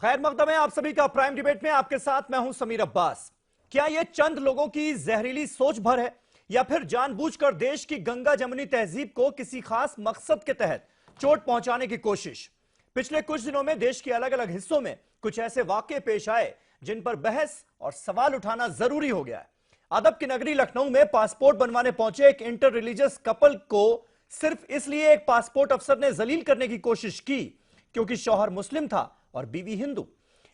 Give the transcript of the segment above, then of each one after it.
खैर मकदम है आप सभी का प्राइम डिबेट में। आपके साथ मैं हूं समीर अब्बास। क्या यह चंद लोगों की जहरीली सोच भर है या फिर जानबूझकर देश की गंगा जमुनी तहजीब को किसी खास मकसद के तहत चोट पहुंचाने की कोशिश? पिछले कुछ दिनों में देश के अलग अलग हिस्सों में कुछ ऐसे वाकये पेश आए जिन पर बहस और सवाल उठाना जरूरी हो गया है। अदब की नगरी लखनऊ में पासपोर्ट बनवाने पहुंचे एक इंटर रिलीजियस कपल को सिर्फ इसलिए एक पासपोर्ट अफसर ने जलील करने की कोशिश की क्योंकि शौहर मुस्लिम था और बीवी हिंदू।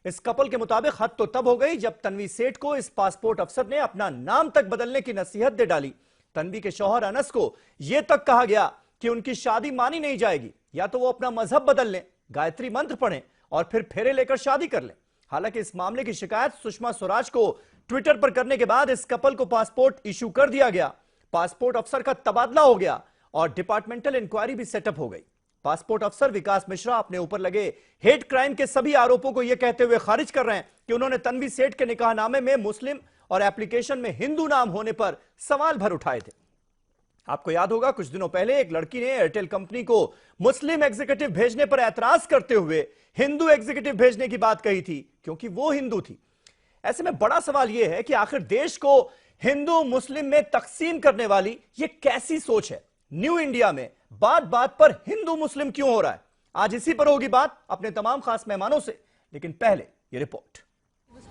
इस कपल के मुताबिक हद तो तब हो गई जब तन्वी सेठ को इस पासपोर्ट अफसर ने अपना नाम तक बदलने की नसीहत दे डाली। तन्वी के शौहर अनस को यह तक कहा गया कि उनकी शादी मानी नहीं जाएगी, या तो वो अपना मजहब बदल लें, गायत्री मंत्र पढ़ें और फिर फेरे लेकर शादी कर लें। हालांकि इस मामले की शिकायत सुषमा स्वराज को ट्विटर पर करने के बाद इस कपल को पासपोर्ट इशू कर दिया गया। पासपोर्ट अफसर का तबादला हो गया और डिपार्टमेंटल इंक्वायरी भी सेटअप हो गई। पासपोर्ट अफसर विकास मिश्रा अपने ऊपर लगे हेट क्राइम के सभी आरोपों को यह कहते हुए खारिज कर रहे हैं कि उन्होंने तन्वी सेठ के निकाहनामे में मुस्लिम और एप्लीकेशन में हिंदू नाम होने पर सवाल भर उठाए थे। आपको याद होगा कुछ दिनों पहले एक लड़की ने एयरटेल कंपनी को मुस्लिम एग्जीक्यूटिव भेजने पर ऐतराज करते हुए हिंदू एग्जीक्यूटिव भेजने की बात कही थी क्योंकि वो हिंदू थी। ऐसे में बड़ा सवाल यह है कि आखिर देश को हिंदू मुस्लिम में तकसीम करने वाली यह कैसी सोच है? न्यू इंडिया में बात बात पर हिंदू मुस्लिम क्यों हो रहा है? आज इसी पर होगी बात अपने तमाम खास मेहमानों से, लेकिन पहले ये report.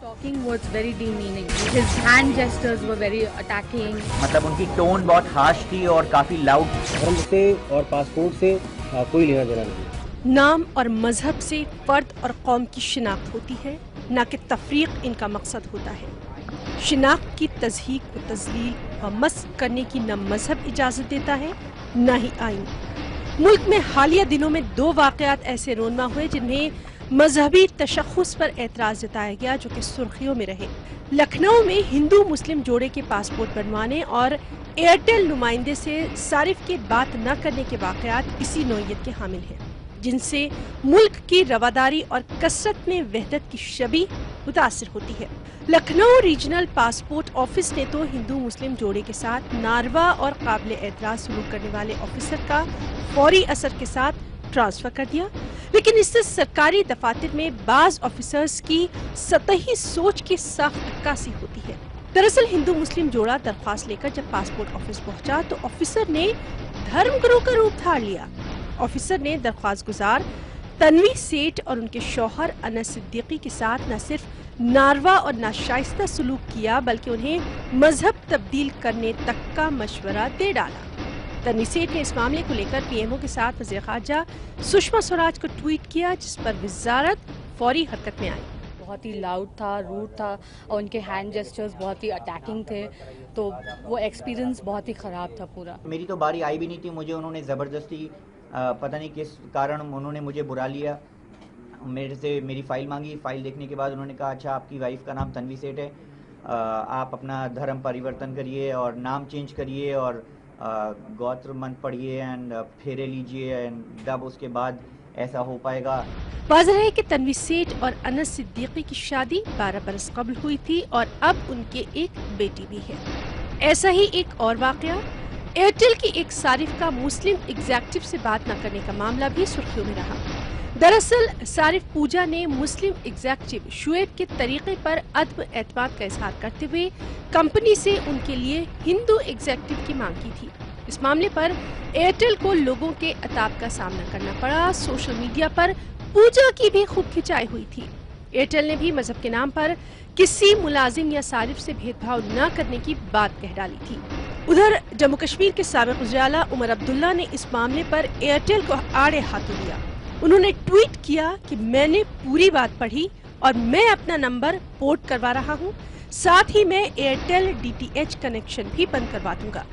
Talking was very demeaning. His hand gestures were very attacking. मतलब उनकी टोन बहुत हार्श थी और काफी लाउड। धर्म से और पासपोर्ट से कोई लेना देना नहीं। नाम और मजहब से फर्द और कौम की शिनाख्त होती है, न कि तफरीक इनका मकसद होता है। शिनाख्त की तज़हीक व तज़लील व मस्क करने की न मजहब इजाज़त देता है न ही आइन। मुल्क में हालिया दिनों में दो वाक़यात ऐसे रोनमा हुए जिन्हें मजहबी तशख़्ख़ुस पर एतराज़ जताया गया, जो कि सुर्खियों में रहे। लखनऊ में हिंदू मुस्लिम जोड़े के पासपोर्ट बनवाने और एयरटेल नुमाइंदे से सारिफ के बात न करने के वाक़यात इसी नौइयत के हामिल हैं, जिनसे मुल्क की रवादारी और कसरत में वहदत की छवि मुतासिर होती है। लखनऊ रीजनल पासपोर्ट ऑफिस ने तो हिंदू मुस्लिम जोड़े के साथ नारवा और काबिल एतराज़ सलूक करने वाले ऑफिसर का फौरी असर के साथ ट्रांसफर कर दिया, लेकिन इससे सरकारी दफातर में बाज ऑफिसर्स की सतही सोच की साफ अक्कासी होती है। दरअसल हिंदू मुस्लिम जोड़ा दरख्वास्त लेकर जब पासपोर्ट ऑफिस पहुंचा तो ऑफिसर ने धर्मगुरु का रूप धार लिया। ऑफिसर ने दरख्वास्त गुजार तन्वी सेठ और उनके शौहर अनस सिद्दीकी के साथ न सिर्फ नारवा और नाशाइस्ता सलूक किया, बल्कि उन्हें मजहब तब्दील करने तक का मशवरा दे डाला। तन्वी सेठ ने इस मामले को लेकर पीएमओ के साथ वज़ीर ख़ारजा सुषमा स्वराज को ट्वीट किया, जिस पर वजारत फौरी हरकत में आई। बहुत ही लाउड था, रूड था और उनके हैंड जेस्चर्स बहुत ही अटैकिंग थे, तो वो एक्सपीरियंस बहुत ही ख़राब था पूरा। मेरी तो बारी आई भी नहीं थी, मुझे उन्होंने ज़बरदस्ती पता नहीं किस कारण उन्होंने मुझे बुला लिया। मेरे से मेरी फ़ाइल मांगी। फ़ाइल देखने के बाद उन्होंने कहा अच्छा आपकी वाइफ का नाम तन्वी सेठ है, आप अपना धर्म परिवर्तन करिए और नाम चेंज करिए और गोत्र मंत्र पढ़िए एंड फेरे लीजिए एंड तब उसके बाद ऐसा हो पाएगा। वाज़ेह है कि तन्वी सेठ और अनस सिद्दीकी की शादी 12 बरस कबल हुई थी और अब उनके एक बेटी भी है। ऐसा ही एक और वाकया, एयरटेल की एक सारिफ का मुस्लिम एग्जीक्यूटिव से बात न करने का मामला भी सुर्खियों में रहा। दरअसल सारिफ पूजा ने मुस्लिम एग्जीक्यूटिव शुएब के तरीके पर अदम एतमाद का इजहार करते हुए कंपनी से उनके लिए हिंदू एग्जीक्यूटिव की मांग की थी। इस मामले पर एयरटेल को लोगों के अताब का सामना करना पड़ा। सोशल मीडिया पर पूजा की भी खूब खिंचाई हुई थी। एयरटेल ने भी मजहब के नाम पर किसी मुलाजिम या सारिफ से भेदभाव न करने की बात कह डाली थी। उधर जम्मू कश्मीर के साबिक वज़ीर-ए-आला उमर अब्दुल्ला ने इस मामले पर एयरटेल को आड़े हाथों लिया। उन्होंने ट्वीट किया कि मैंने पूरी बात पढ़ी और मैं अपना नंबर पोर्ट करवा रहा हूं, साथ ही मैं एयरटेल डीटीएच कनेक्शन भी बंद करवा दूंगा।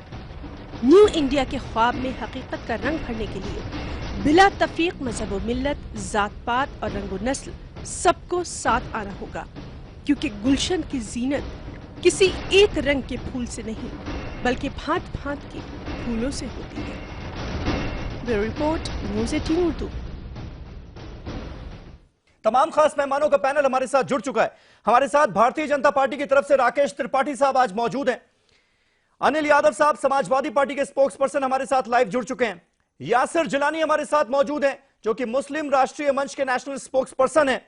न्यू इंडिया के ख्वाब में हकीकत का रंग भरने के लिए बिला तफरीक मजहब व मिल्लत, जात पात और रंग व नस्ल सबको साथ आना होगा, क्योंकि गुलशन की जीनत किसी एक रंग के फूल से नहीं बल्कि भांत भांत के फूलों से होती है। Bureau report, news 18 Urdu. तमाम खास मेहमानों का पैनल हमारे साथ जुड़ चुका है। हमारे साथ भारतीय जनता पार्टी की तरफ से राकेश त्रिपाठी साहब आज मौजूद हैं। अनिल यादव साहब समाजवादी पार्टी के स्पोक्स पर्सन हमारे साथ लाइव जुड़ चुके हैं। यासिर जिलानी हमारे साथ मौजूद हैं, जो कि मुस्लिम राष्ट्रीय मंच के नेशनल स्पोक्स पर्सन हैं।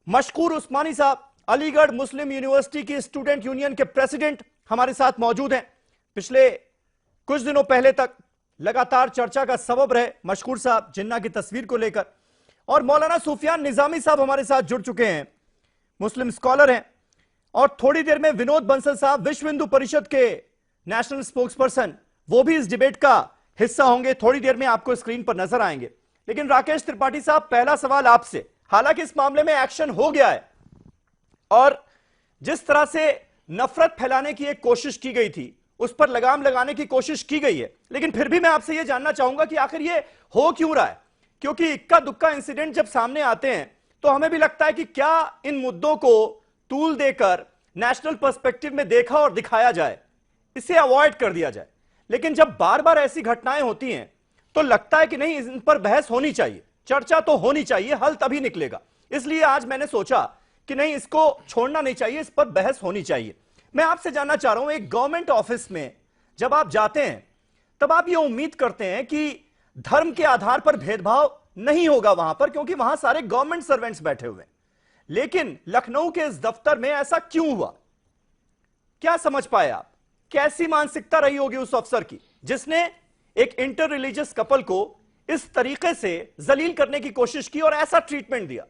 मशकूर उस्मानी साहब, अलीगढ़ मुस्लिम यूनिवर्सिटी की स्टूडेंट यूनियन के प्रेसिडेंट, हमारे साथ मौजूद हैं। पिछले कुछ दिनों पहले तक लगातार चर्चा का सबब रहे मशकूर साहब जिन्ना की तस्वीर को लेकर। और मौलाना सुफियान निजामी साहब हमारे साथ जुड़ चुके हैं, मुस्लिम स्कॉलर हैं। और थोड़ी देर में विनोद बंसल साहब, विश्व हिंदू परिषद के नेशनल स्पोक्सपर्सन, वो भी इस डिबेट का हिस्सा होंगे, थोड़ी देर में आपको स्क्रीन पर नजर आएंगे। लेकिन राकेश त्रिपाठी साहब, पहला सवाल आपसे, हालांकि इस मामले में एक्शन हो गया है और जिस तरह से नफरत फैलाने की एक कोशिश की गई थी उस पर लगाम लगाने की कोशिश की गई है, लेकिन फिर भी मैं आपसे यह जानना चाहूंगा कि आखिर यह हो क्यों रहा है? क्योंकि इक्का दुक्का इंसिडेंट जब सामने आते हैं तो हमें भी लगता है कि क्या इन मुद्दों को तूल देकर नेशनल पर्सपेक्टिव में देखा और दिखाया जाए, इसे अवॉइड कर दिया जाए। लेकिन जब बार बार ऐसी घटनाएं होती हैं तो लगता है कि नहीं, इन पर बहस होनी चाहिए, चर्चा तो होनी चाहिए, हल तभी निकलेगा। इसलिए आज मैंने सोचा कि नहीं, इसको छोड़ना नहीं चाहिए, इस पर बहस होनी चाहिए। मैं आपसे जानना चाह रहा हूं, एक गवर्नमेंट ऑफिस में जब आप जाते हैं तब आप ये उम्मीद करते हैं कि धर्म के आधार पर भेदभाव नहीं होगा वहां पर, क्योंकि वहां सारे गवर्नमेंट सर्वेंट्स बैठे हुए हैं। लेकिन लखनऊ के इस दफ्तर में ऐसा क्यों हुआ? क्या समझ पाए आप? कैसी मानसिकता रही होगी उस अफसर की जिसने एक इंटर रिलीजियस कपल को इस तरीके से जलील करने की कोशिश की और ऐसा ट्रीटमेंट दिया?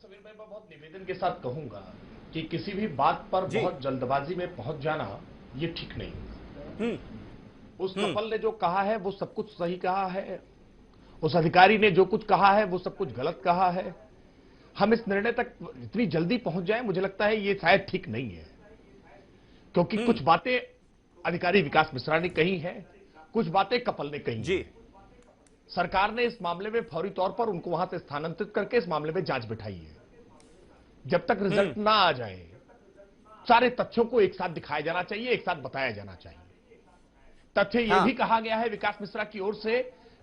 समीर भाई, मैं बहुत निवेदन के साथ कहूंगा कि किसी भी बात पर बहुत जल्दबाजी में पहुंच जाना ये ठीक नहीं होगा। उस कपल ने जो कहा है वो सब कुछ सही कहा है, उस अधिकारी ने जो कुछ कहा है वो सब कुछ गलत कहा है। हम इस निर्णय तक इतनी जल्दी पहुंच जाएं, मुझे लगता है ये शायद ठीक नहीं है, क्योंकि कुछ बातें अधिकारी विकास मिश्रा ने कही हैं, कुछ बातें कपल ने कही जी। सरकार ने इस मामले में फौरी तौर पर उनको वहां से स्थानांतरित करके इस मामले में जांच बिठाई है। जब तक रिजल्ट ना आ जाए, सारे तथ्यों को एक साथ दिखाया जाना चाहिए, एक साथ बताया जाना चाहिए। तथ्य यह भी कहा गया है विकास मिश्रा की ओर से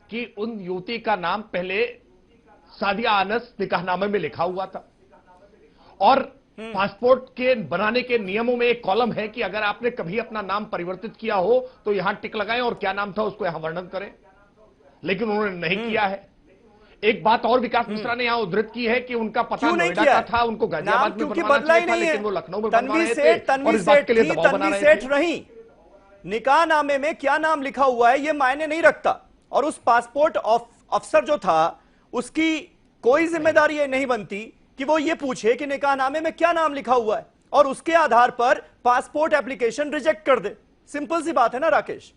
कि उन युवती का नाम पहले सादिया अनस निकाहनामे में लिखा हुआ था और पासपोर्ट के बनाने के नियमों में एक कॉलम है कि अगर आपने कभी अपना नाम परिवर्तित किया हो तो यहां टिक लगाएं और क्या नाम था उसको यहां वर्णन करें, लेकिन उन्होंने नहीं किया है। एक बात और विकास मिश्रा ने यहां उद्धृत की है कि उनका पता नोएडा का था, उनको गाजियाबाद में बनवाना था, लेकिन वो लखनऊ में बनवा रहे थे और इस बात के लिए दबाव बना रहे थे। निकाहनामे में क्या नाम लिखा हुआ है ये मायने नहीं रखता, और उस पासपोर्ट अफसर जो था उसकी कोई जिम्मेदारी ये नहीं बनती कि वो ये पूछे कि निकाहनामे में क्या नाम लिखा हुआ है और उसके आधार पर पासपोर्ट एप्लीकेशन रिजेक्ट कर दे। सिंपल सी बात है ना राकेश?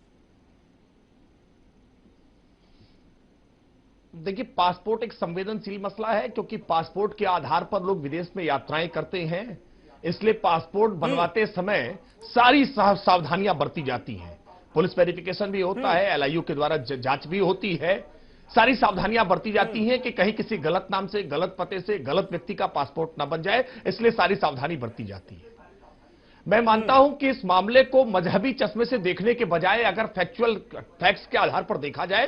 देखिए, पासपोर्ट एक संवेदनशील मसला है, क्योंकि पासपोर्ट के आधार पर लोग विदेश में यात्राएं करते हैं, इसलिए पासपोर्ट बनवाते समय सारी सावधानियां बरती जाती हैं। पुलिस वेरिफिकेशन भी होता है, एलआईयू के द्वारा जांच भी होती है, सारी सावधानियां बरती जाती हैं कि कहीं किसी गलत नाम से, गलत पते से, गलत व्यक्ति का पासपोर्ट ना बन जाए, इसलिए सारी सावधानी बरती जाती है। मैं मानता हूं कि इस मामले को मजहबी चश्मे से देखने के बजाय अगर फैक्चुअल फैक्ट्स के आधार पर देखा जाए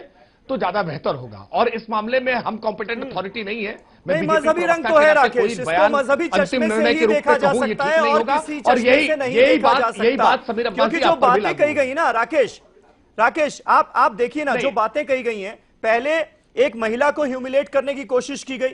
तो ज्यादा बेहतर होगा। और इस मामले में हम कॉम्पिटेंट अथॉरिटी नहीं है। मजहबी रंग तो है राकेश, इसको मजहबी चश्मे से ही देखा जा सकता है और किसी चश्मे से नहीं देखा जा सकता, क्योंकि जो बातें कही गई ना राकेश आप देखिए ना, जो बातें कही गई हैं, पहले एक महिला को ह्यूमिलेट करने की कोशिश की गई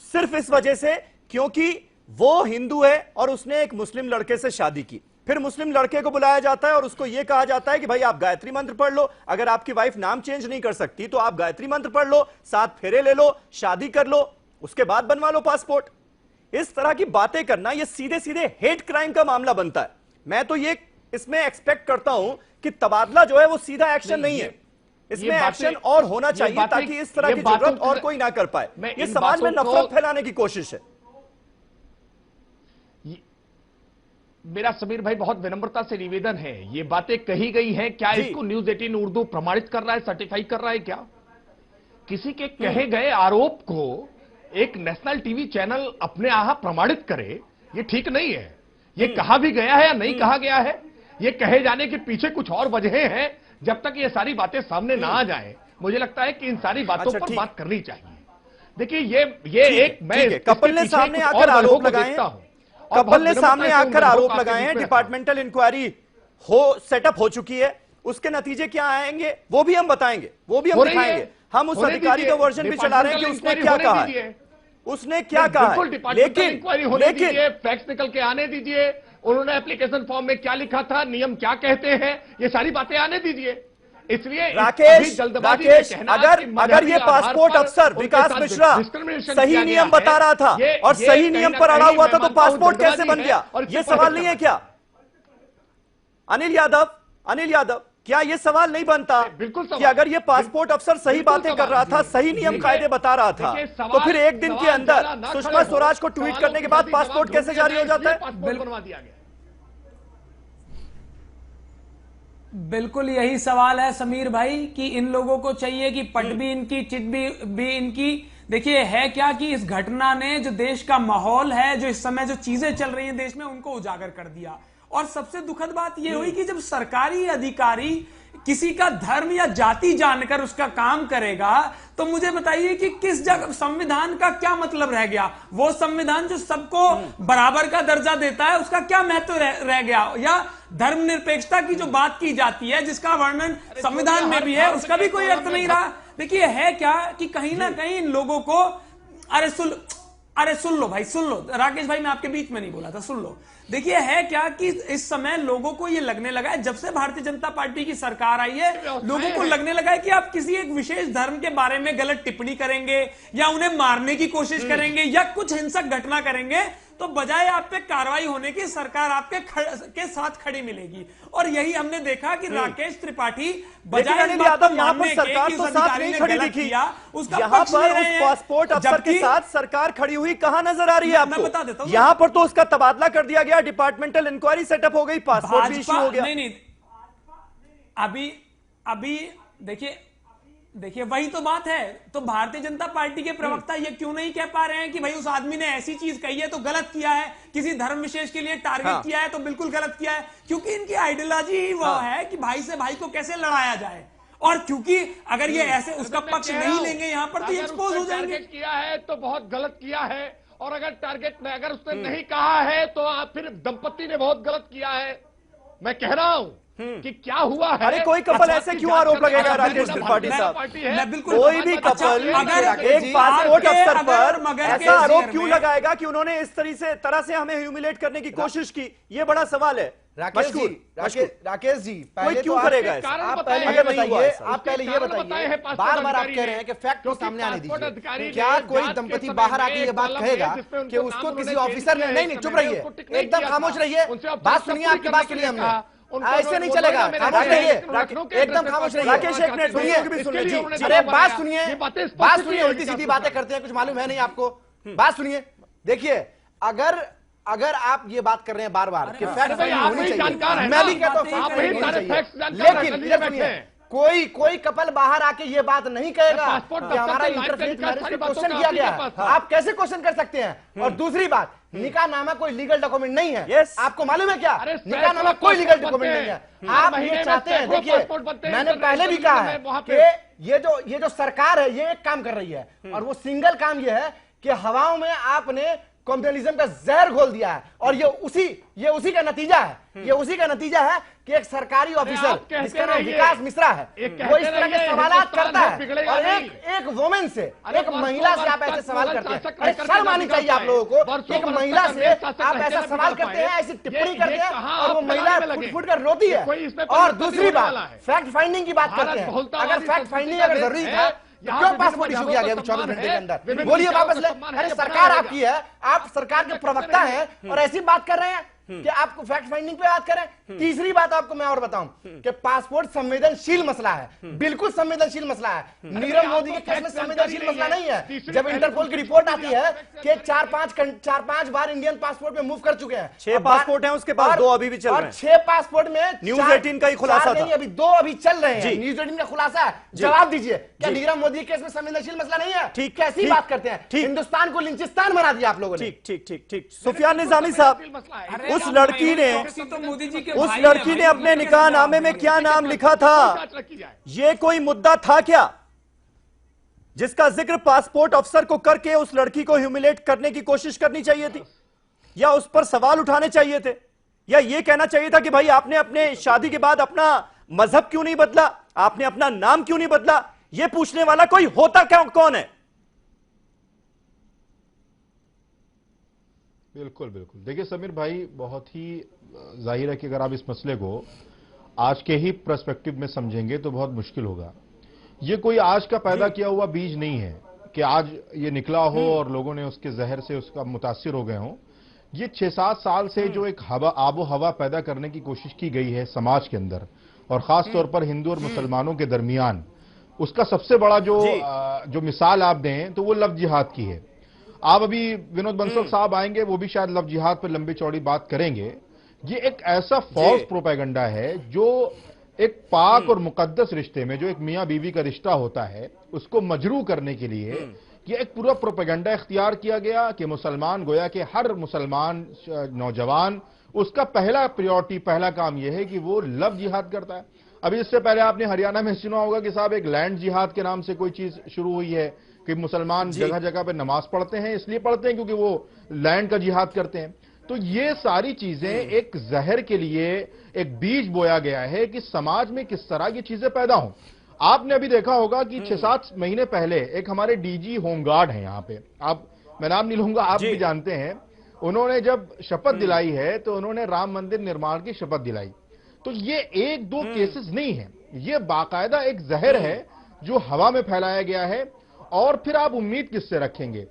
सिर्फ इस वजह से क्योंकि वो हिंदू है और उसने एक मुस्लिम लड़के से शादी की। फिर मुस्लिम लड़के को बुलाया जाता है और उसको यह कहा जाता है कि भाई आप गायत्री मंत्र पढ़ लो, अगर आपकी वाइफ नाम चेंज नहीं कर सकती तो आप गायत्री मंत्र पढ़ लो, 7 फेरे ले लो, शादी कर लो, उसके बाद बनवा लो पासपोर्ट। इस तरह की बातें करना यह सीधे सीधे हेट क्राइम का मामला बनता है। मैं तो ये इसमें एक्सपेक्ट करता हूं कि तबादला जो है वो सीधा एक्शन नहीं है, इसमें एक्शन और होना चाहिए ताकि इस तरह की जरूरत और कोई ना कर पाए। ये समाज में नफरत फैलाने की कोशिश है। मेरा समीर भाई बहुत विनम्रता से निवेदन है, ये बातें कही गई हैं, क्या इसको न्यूज 18 उर्दू प्रमाणित कर रहा है, सर्टिफाई कर रहा है क्या? किसी के कहे गए आरोप को एक नेशनल टीवी चैनल अपने यहां प्रमाणित करे, ये ठीक नहीं है। ये कहा भी गया है या नहीं कहा गया है, ये कहे जाने के पीछे कुछ और वजहें हैं। जब तक ये सारी बातें सामने ना आ जाए, मुझे लगता है कि इन सारी बातों पर बात करनी चाहिए। देखिए, ये एक मैं कपिल ने सामने आकर आरोप लगाए हैं, कपिल ने सामने आकर आरोप लगाए हैं, डिपार्टमेंटल इंक्वायरी सेटअप हो चुकी है, उसके नतीजे क्या आएंगे वो भी हम बताएंगे, वो भी हम दिखाएंगे। हम उस अधिकारी का वर्जन भी चला रहे हैं कि उसने क्या कहा है। उसने क्या कहा बिल्कुल है? डिपार्टमेंटल इंक्वायरी होने लेकिन दीजिए, फैक्ट्स निकल के आने दीजिए, उन्होंने एप्लीकेशन फॉर्म में क्या लिखा था, नियम क्या कहते हैं, ये सारी बातें आने दीजिए। इसलिए अभी राकेश, जल्दबाजी में कहना अगर कि अगर मजहबी ये आधार पासपोर्ट पर अफसर उनके विकास साथ मिश्रा डिस्क्रिमिनेशन सही किया नियम गया बता है, रहा था और ये सही कहीं नियम ना पर अड़ा कहीं हुआ था, मैं तो मानता हूं पासपोर्ट कैसे जल्दबाजी बन है गया? और इससे ये सवाल बचा नहीं है जा क्या अनिल यादव, क्या ये सवाल नहीं बनता बिल्कुल सवाल। कि अगर ये पासपोर्ट अफसर सही बिल्कुल बातें कर सवाल। रहा था, सही नियम देखिए, कायदे बता रहा था, देखिए, तो फिर एक दिन के सवाल अंदर ज्यादा ना सुषमा खड़े हो। स्वराज को ट्वीट सवालों करने के के बाद जल्दी पासपोर्ट जवाब कैसे ढूंढ जारी हो लिया जाता गया, है? पासपोर्ट बनवा दिया गया। बिल्कुल यही सवाल है समीर भाई कि इन लोगों को चाहिए कि पट भी इनकी, चिट भी इनकी। देखिए है क्या कि इस घटना ने जो देश का माहौल है, जो इस समय जो चीजें चल रही हैं देश में, उनको उजागर कर दिया। और सबसे दुखद बात यह हुई कि जब सरकारी अधिकारी किसी का धर्म या जाति जानकर उसका काम करेगा, तो मुझे बताइए कि किस जगह संविधान का क्या मतलब रह गया? वो संविधान जो सबको बराबर का दर्जा देता है, उसका क्या महत्व रह गया? या धर्मनिरपेक्षता की जो बात की जाती है, जिसका वर्णन संविधान में भी है, उसका भी कोई अर्थ नहीं रहा। देखिए है क्या कि कहीं ना कहीं इन लोगों को, अरे सुन लो भाई, सुन लो राकेश भाई, मैं आपके बीच में नहीं बोला था, सुन लो। देखिए है क्या कि इस समय लोगों को ये लगने लगा है, जब से भारतीय जनता पार्टी की सरकार आई है, लोगों को लगने लगा है कि आप किसी एक विशेष धर्म के बारे में गलत टिप्पणी करेंगे या उन्हें मारने की कोशिश करेंगे या कुछ हिंसक घटना करेंगे, तो बजाय आप पे कार्रवाई होने की सरकार आपके के साथ खड़ी मिलेगी। और यही हमने देखा कि राकेश त्रिपाठी बजाय अनिल यादव, यहाँ पर सरकार तो साथ नहीं खड़ी दिखी, यहाँ पर उस पासपोर्ट अफसर के साथ सरकार खड़ी हुई कहाँ नजर आ रही है मैं बता देता आपको? हूं। यहाँ पर तो उसका तबादला कर दिया गया, डिपार्टमेंटल इंक्वायरी सेटअप हो गई, पासपोर्ट भी इश्यू हो गया। नहीं, अभी देखिए वही तो बात है। तो भारतीय जनता पार्टी के प्रवक्ता ये क्यों नहीं कह पा रहे हैं कि भाई उस आदमी ने ऐसी चीज कही है तो गलत किया है, किसी धर्म विशेष के लिए टारगेट किया है तो बिल्कुल गलत किया है? क्योंकि इनकी आइडियोलॉजी ही वह है कि भाई से भाई को कैसे लड़ाया जाए, और क्योंकि अगर ये ऐसे उसका पक्ष नहीं लेंगे यहाँ पर तो ये एक्सपोज हो जाएंगे। किया है तो बहुत गलत किया है, और अगर टारगेट में अगर उसने नहीं कहा है तो आप फिर दंपति ने बहुत गलत किया है। मैं कह रहा हूं कि क्या हुआ है। अरे कोई कपल ऐसे क्यों आरोप लगेगा राकेश त्रिपाठी साहब? कोई भी कपल एक पासपोर्ट अफसर पर ऐसा आरोप क्यों लगाएगा कि उन्होंने इस तरह से हमें ह्यूमिलेट करने की कोशिश की? ये बड़ा सवाल है। राकेश जी कोई क्यों करेगा ऐसा? आप पहले ये बताइए, बार बार आप कह रहे हैं कि फैक्ट को सामने आने दीजिए। क्या कोई दंपति बाहर आके ये बात कहेगा कि उसको किसी ऑफिसर ने, नहीं चुप रहिए, एकदम खामोश रहिए, बात सुनिए, आपकी बात सुनिए हमने, ऐसे नहीं चलेगा, खामोश रहिए, एकदम खामोश रहिए। राकेश एक मिनट सुनिए, अरे बात सुनिए, उल्टी सीधी बातें करते हैं, कुछ मालूम है नहीं आपको? बात सुनिए। देखिए अगर आप ये बात कर रहे हैं बार बार कि फैक्ट होनी चाहिए, मैं भी कहता हूं, लेकिन सुनिए, कोई कपल बाहर आके ये बात नहीं कहेगा कि हमारा इंटरफेथ मैरिज को क्वेश्चन किया गया है। आप कैसे क्वेश्चन कर सकते हैं? और दूसरी बात, निकाहनामा कोई लीगल डॉक्यूमेंट नहीं है। आपको मालूम है क्या? निकाहनामा कोई लीगल डॉक्यूमेंट नहीं है। आप ये चाहते हैं, देखिए मैंने पहले भी कहा है कि ये जो सरकार है ये एक काम कर रही है, और वो सिंगल काम ये है कि हवाओं में आपने कॉम्युनलिज्म का जहर घोल दिया है, और ये उसी का नतीजा है। ये उसी का नतीजा है कि एक सरकारी ऑफिसर जिसका नाम विकास मिश्रा है, वो इस तरह के सवालात करता है, और एक वुमेन से, एक महिला से आप ऐसे सवाल करते हैं। अरे शर्म आनी चाहिए आप लोगों को। एक महिला से आप ऐसा सवाल करते हैं, ऐसी टिप्पणी करते हैं, और वो महिला फुट कर रोती है। और दूसरी बात, फैक्ट फाइंडिंग की बात करते हैं। अगर फैक्ट फाइंडिंग अगर जरूरी था क्यों पासपोर्ट इशू किया गया 24 घंटे के अंदर? बोलिए वापस ले। अरे सरकार आपकी है, आप सरकार के प्रवक्ता हैं और ऐसी बात कर रहे हैं कि आपको फैक्ट फाइंडिंग पे बात करें। तीसरी बात आपको मैं और बताऊं कि पासपोर्ट संवेदनशील मसला है, बिल्कुल संवेदनशील मसला है। नीरव मोदी के केस में संवेदनशील मसला नहीं है। जब इंटरपोल की रिपोर्ट आती है कि 4-5 बार इंडियन पासपोर्ट में मूव कर चुके हैं, 6 पासपोर्ट हैं, उसके बाद 2 अभी भी चल रहे हैं। 6 पासपोर्ट में न्यूज 18 का ही खुलासा था, अभी 2 अभी चल रहे हैं। न्यूज 18 का खुलासा है। जवाब दीजिए, क्या नीरव मोदी के केस में संवेदनशील मसला नहीं है? ठीक, कैसी बात करते हैं? हिंदुस्तान को लिंचिस्तान बना दिया आप लोगों ने। ठीक। सुफियान निजामी साहब, उस लड़की ने अपने निकाहनामे में क्या नाम लिखा था? ये कोई मुद्दा था क्या जिसका जिक्र पासपोर्ट अफसर को करके उस लड़की को ह्यूमिलेट करने की कोशिश करनी चाहिए थी, या उस पर सवाल उठाने चाहिए थे, या ये कहना चाहिए था कि भाई आपने अपने शादी के बाद अपना मजहब क्यों नहीं बदला, आपने अपना नाम क्यों नहीं बदला? ये पूछने वाला कोई होता क्या, कौन है? बिल्कुल बिल्कुल। देखिए समीर भाई, बहुत ही जाहिर है कि अगर आप इस मसले को आज के ही पर्सपेक्टिव में समझेंगे तो बहुत मुश्किल होगा। ये कोई आज का पैदा किया हुआ बीज नहीं है कि आज ये निकला हो और लोगों ने उसके जहर से उसका मुतासिर हो गए हों। ये 6-7 साल से जो एक आबो हवा पैदा करने की कोशिश की गई है समाज के अंदर, और खास तौर पर हिंदू और मुसलमानों के दरमियान, उसका सबसे बड़ा जो मिसाल आप दें तो वो लव जिहाद की है। आप अभी विनोद बंसल साहब आएंगे, वो भी शायद लव जिहाद पर लंबी चौड़ी बात करेंगे। ये एक ऐसा फॉल्स प्रोपेगेंडा है जो एक पाक और मुकद्दस रिश्ते में, जो एक मियां बीवी का रिश्ता होता है, उसको मजरू करने के लिए ये एक पूरा प्रोपेगेंडा इख्तियार किया गया कि मुसलमान, गोया कि हर मुसलमान नौजवान, उसका पहला प्रायोरिटी, पहला काम यह है कि वो लव जिहाद करता है। अभी इससे पहले आपने हरियाणा में सुना होगा कि साहब एक लैंड जिहाद के नाम से कोई चीज शुरू हुई है कि मुसलमान जगह जगह पे नमाज पढ़ते हैं, इसलिए पढ़ते हैं क्योंकि वो लैंड का जिहाद करते हैं। तो ये सारी चीजें एक जहर के लिए एक बीज बोया गया है कि समाज में किस तरह की चीजें पैदा हों। आपने अभी देखा होगा कि 6-7 महीने पहले एक हमारे डीजी होमगार्ड हैं यहाँ पे, मैं नाम नहीं लूंगा, आप भी जानते हैं, उन्होंने जब शपथ दिलाई है तो उन्होंने राम मंदिर निर्माण की शपथ दिलाई। तो ये 1-2 केसेस नहीं है, ये बाकायदा एक जहर है जो हवा में फैलाया गया है। और फिर आप उम्मीद किससे रखेंगे?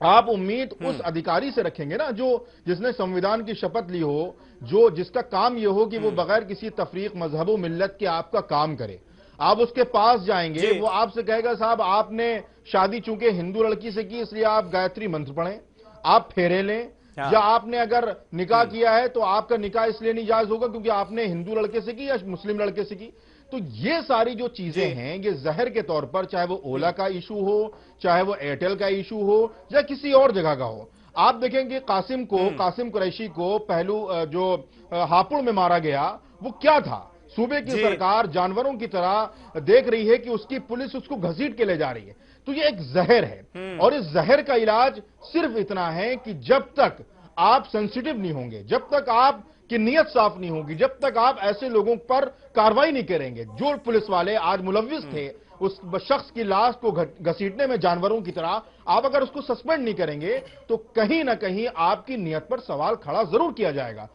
आप उम्मीद उस अधिकारी से रखेंगे ना जिसने संविधान की शपथ ली हो, जिसका काम यह हो कि वो बगैर किसी तफरीक, मजहब मिल्लत के आपका काम करे। आप उसके पास जाएंगे, वो आपसे कहेगा साहब आपने शादी चूंकि हिंदू लड़की से की इसलिए आप गायत्री मंत्र पढ़ें, आप फेरे लें, या आपने अगर निकाह किया है तो आपका निकाह इसलिए नहीं जायज होगा क्योंकि आपने हिंदू लड़के से की या मुस्लिम लड़के से की। तो ये सारी जो चीजें हैं ये जहर के तौर पर, चाहे वो ओला का इशू हो, चाहे वो एयरटेल का इशू हो, या किसी और जगह का हो। आप देखेंगे कासिम कुरैशी को पहलू जो हापुड़ में मारा गया, वो क्या था? सूबे की सरकार जानवरों की तरह देख रही है कि उसकी पुलिस उसको घसीट के ले जा रही है। तो ये एक जहर है, और इस जहर का इलाज सिर्फ इतना है कि जब तक आप सेंसिटिव नहीं होंगे, जब तक आप की नीयत साफ नहीं होगी, जब तक आप ऐसे लोगों पर कार्रवाई नहीं करेंगे, जो पुलिस वाले आज मुलव्विस थे उस शख्स की लाश को घसीटने में जानवरों की तरह, आप अगर उसको सस्पेंड नहीं करेंगे तो कहीं ना कहीं आपकी नीयत पर सवाल खड़ा जरूर किया जाएगा।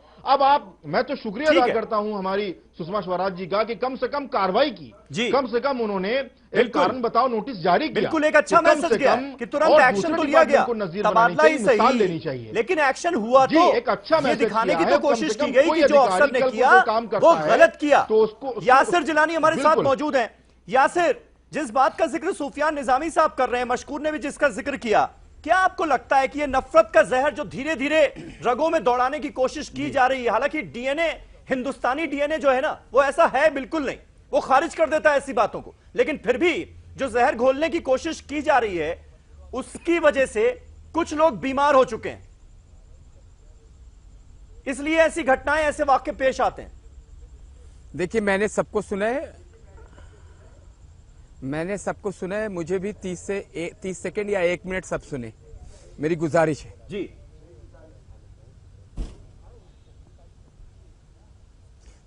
मैं तो शुक्रिया अदा करता हूं हमारी सुषमा स्वराज जी का कि कम से कम कार्रवाई की, कम से कम उन्होंने एक कारण बताओ नोटिस जारी किया। बिल्कुल एक अच्छा मैसेज गया कि तुरंत एक्शन तो लिया गया, तबादला ही सही लेनी चाहिए, लेकिन एक्शन हुआ तो एक अच्छा ये दिखाने की तो कोशिश की गई कि जो अफसर ने किया वो गलत किया। तो उसको यासिर जिलानी हमारे साथ मौजूद हैं। यासिर, जिस बात का जिक्र सुफियान निजामी साहब कर रहे हैं, मशकूर ने भी जिसका जिक्र किया, क्या आपको लगता है कि यह नफरत का जहर जो धीरे धीरे रगों में दौड़ाने की कोशिश की जा रही है, हालांकि डीएनए, हिंदुस्तानी डीएनए जो है ना, वो ऐसा है बिल्कुल नहीं, वो खारिज कर देता है ऐसी बातों को, लेकिन फिर भी जो जहर घोलने की कोशिश की जा रही है उसकी वजह से कुछ लोग बीमार हो चुके हैं, इसलिए ऐसी घटनाएं, ऐसे वाक्य पेश आते हैं। देखिए, मैंने सबको सुना है, मुझे भी 30 सेकंड या 1 मिनट सब सुने, मेरी गुजारिश है जी।